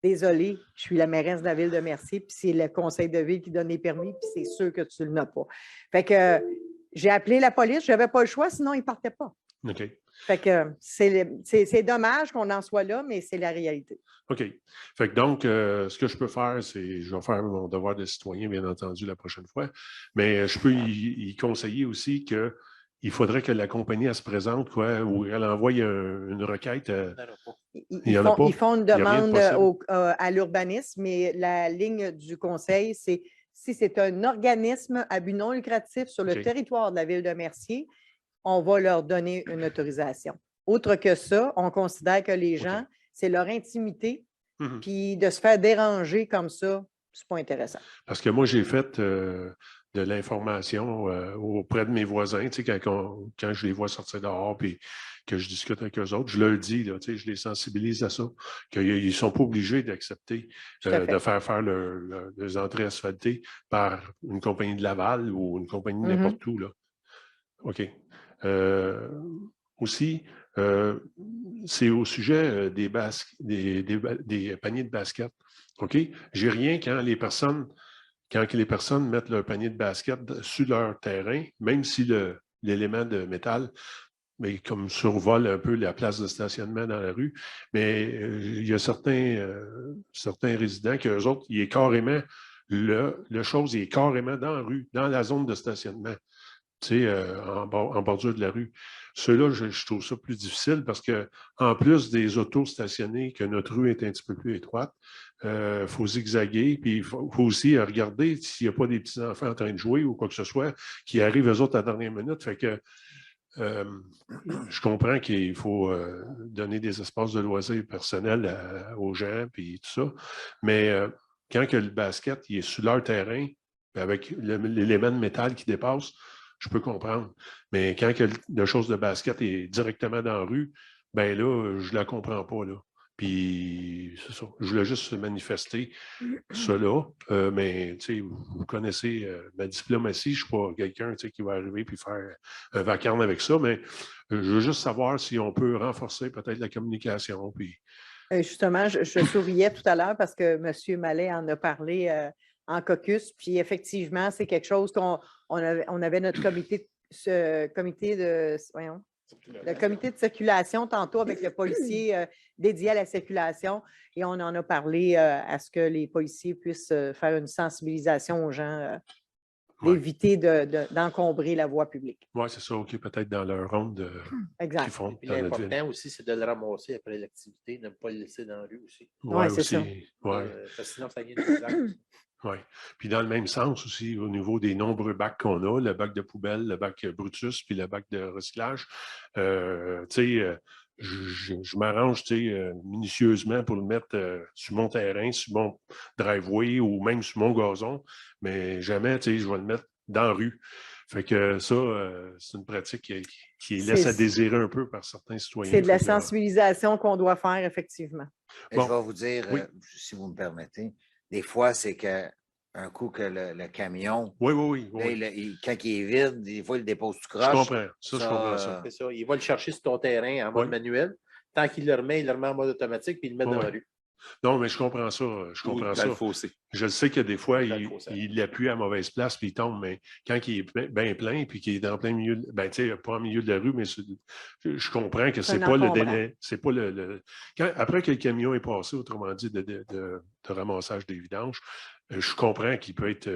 désolée, je suis la mairesse de la ville de Mercier, puis c'est le conseil de ville qui donne les permis, puis c'est sûr que tu ne l'as pas. Fait que j'ai appelé la police, je n'avais pas le choix, sinon ils ne partaient pas. OK. Fait que c'est dommage qu'on en soit là, mais c'est la réalité. OK. Fait que donc, ce que je peux faire, c'est, je vais faire mon devoir de citoyen, bien entendu, la prochaine fois, mais je peux y conseiller aussi qu'il faudrait que la compagnie elle se présente, quoi, ou elle envoie une requête. Ils font une demande à l'urbanisme, mais la ligne du conseil, c'est si c'est un organisme à but non lucratif sur le territoire de la ville de Mercier, on va leur donner une autorisation. Autre que ça, on considère que les gens, c'est leur intimité, puis de se faire déranger comme ça, c'est pas intéressant. Parce que moi, j'ai fait de l'information auprès de mes voisins, tu sais, quand je les vois sortir dehors, puis que je discute avec eux autres, je leur dis, là, tu sais, je les sensibilise à ça, qu'ils ne sont pas obligés d'accepter de faire leurs entrées asphaltées par une compagnie de Laval ou une compagnie de n'importe où, là. OK. Aussi, c'est au sujet des paniers de basket. OK? J'ai rien quand les personnes mettent leur panier de basket sur leur terrain, même si l'élément de métal, mais comme survole un peu la place de stationnement dans la rue, mais il y a certains résidents qui, eux autres, il est carrément, le chose il est carrément dans la rue, dans la zone de stationnement. Tu sais, en bordure de la rue. Ceux-là, je trouve ça plus difficile parce qu'en plus des autos stationnés, que notre rue est un petit peu plus étroite, il faut zigzaguer, puis il faut aussi regarder s'il n'y a pas des petits-enfants en train de jouer ou quoi que ce soit qui arrivent eux autres à la dernière minute. Fait que je comprends qu'il faut donner des espaces de loisirs personnels aux gens, puis tout ça, mais quand que le basket il est sur leur terrain, avec l'élément de métal qui dépasse, je peux comprendre. Mais quand la chose de basket est directement dans la rue, ben là, je ne la comprends pas, là. Puis, c'est ça. Je voulais juste manifester cela. Mais, tu sais, vous connaissez ma diplomatie. Je ne suis pas quelqu'un qui va arriver et faire un vacarme avec ça, mais je veux juste savoir si on peut renforcer peut-être la communication. Puis... Justement, je souriais tout à l'heure parce que M. Mallet en a parlé en caucus. Puis, effectivement, c'est quelque chose on avait notre comité de circulation tantôt avec le policier dédié à la circulation et on en a parlé à ce que les policiers puissent faire une sensibilisation aux gens d'éviter d'encombrer la voie publique. Oui, c'est ça, OK, peut-être dans leur ronde qu'ils font. L'important aussi, c'est de le ramasser après l'activité, de ne pas le laisser dans la rue aussi. Oui, c'est ça. Parce que sinon, ça vient de oui. Puis dans le même sens aussi, au niveau des nombreux bacs qu'on a, le bac de poubelle, le bac Brutus, puis le bac de recyclage, tu sais, je m'arrange minutieusement pour le mettre sur mon terrain, sur mon driveway ou même sur mon gazon, mais jamais, tu sais, je vais le mettre dans la rue. Fait que ça, c'est une pratique qui laisse à désirer un peu par certains citoyens. C'est de la sensibilisation qu'on doit faire, effectivement. Je vais vous dire, si vous me permettez, des fois, c'est qu'un coup que le camion, oui. Là, quand il est vide, des fois, il le dépose tout croche. Je comprends. Je comprends ça. C'est ça. Il va le chercher sur ton terrain en mode manuel. Tant qu'il le remet en mode automatique, puis il le met dans la rue. Non, mais je comprends ça. Je comprends ça. Je sais que des fois, il l'appuie à mauvaise place puis il tombe, mais quand il est bien plein puis qu'il est en plein milieu, ben, tu sais, pas en milieu de la rue, mais je comprends que c'est pas le délai. C'est pas après que le camion est passé, autrement dit, de ramassage des vidanges, je comprends qu'il peut être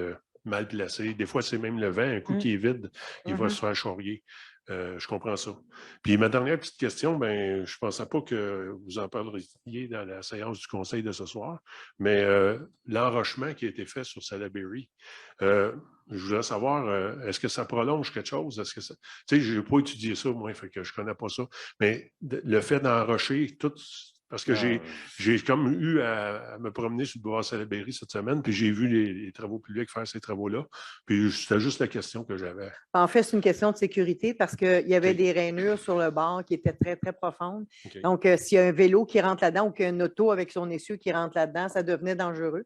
mal placé. Des fois, c'est même le vent, un coup qui est vide, il va se faire charrier. Je comprends ça. Puis ma dernière petite question, ben, je ne pensais pas que vous en parleriez dans la séance du conseil de ce soir, mais l'enrochement qui a été fait sur Salaberry, je voudrais savoir, est-ce que ça prolonge quelque chose? Est-ce que ça... Tu sais, je n'ai pas étudié ça, moi, fait que je ne connais pas ça, mais le fait d'enrocher tout... Parce que j'ai comme eu à me promener sur le boulevard Salaberry cette semaine, puis j'ai vu les travaux publics faire ces travaux-là. Puis c'était juste la question que j'avais. En fait, c'est une question de sécurité parce qu'il y avait des rainures sur le bord qui étaient très, très profondes. Donc, s'il y a un vélo qui rentre là-dedans ou qu'il y a une auto avec son essieu qui rentre là-dedans, ça devenait dangereux.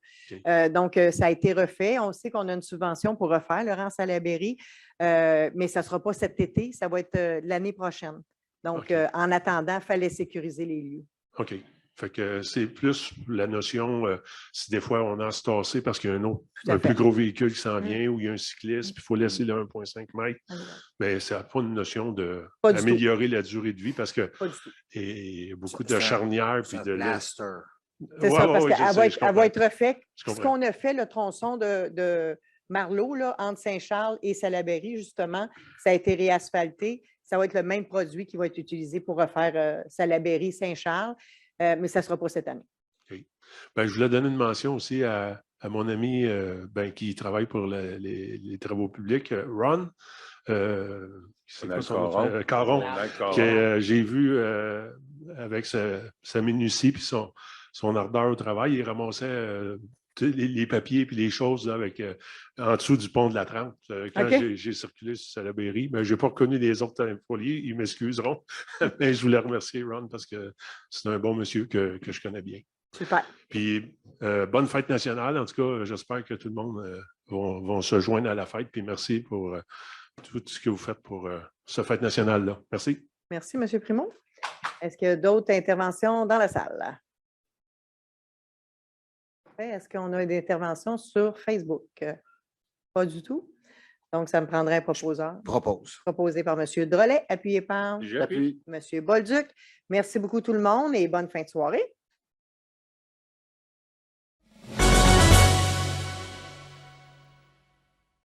Donc, ça a été refait. On sait qu'on a une subvention pour refaire le rang Salaberry, mais ça ne sera pas cet été, ça va être l'année prochaine. Donc, en attendant, il fallait sécuriser les lieux. OK. Fait que c'est plus la notion, si des fois on a se tasser parce qu'il y a à un fait. plus gros véhicule qui s'en vient ou il y a un cycliste, puis il faut laisser le 1,5 mètres, Exact. mais ça n'a pas une notion Pas du d'améliorer la durée de vie parce que Pas du tout. il y a beaucoup C'est de un- charnières puis C'est de un blaster. C'est Ouais, ça, ouais, parce ouais, qu'elle je sais, va, je elle va comprends. être refaite. Je Ce comprends. qu'on a fait, le tronçon de Marleau, là, entre Saint-Charles et Salaberry, justement, ça a été réasphalté. Ça va être le même produit qui va être utilisé pour refaire Salaberry-Saint-Charles, mais ça ne sera pas cette année. Ben, je voulais donner une mention aussi à mon ami qui travaille pour les travaux publics, Ron. C'est quoi son nom? Caron. Que j'ai vu avec sa minutie puis son ardeur au travail, il ramassait les papiers et les choses là, en dessous du pont de la Trente. Quand OK. j'ai circulé sur Salaberry, mais je n'ai pas reconnu les autres employés, ils m'excuseront. Mais je voulais remercier Ron parce que c'est un bon monsieur que je connais bien. Super. Puis, bonne fête nationale. En tout cas, j'espère que tout le monde vont se joindre à la fête. Puis merci pour tout ce que vous faites pour cette fête nationale-là. Merci. Merci, M. Primo. Est-ce qu'il y a d'autres interventions dans la salle? Est-ce qu'on a des interventions sur Facebook? Pas du tout. Donc, ça me prendrait un proposeur. Propose. Proposé par M. Drolet, appuyé par J'appuie. M. Bolduc. Merci beaucoup tout le monde et bonne fin de soirée.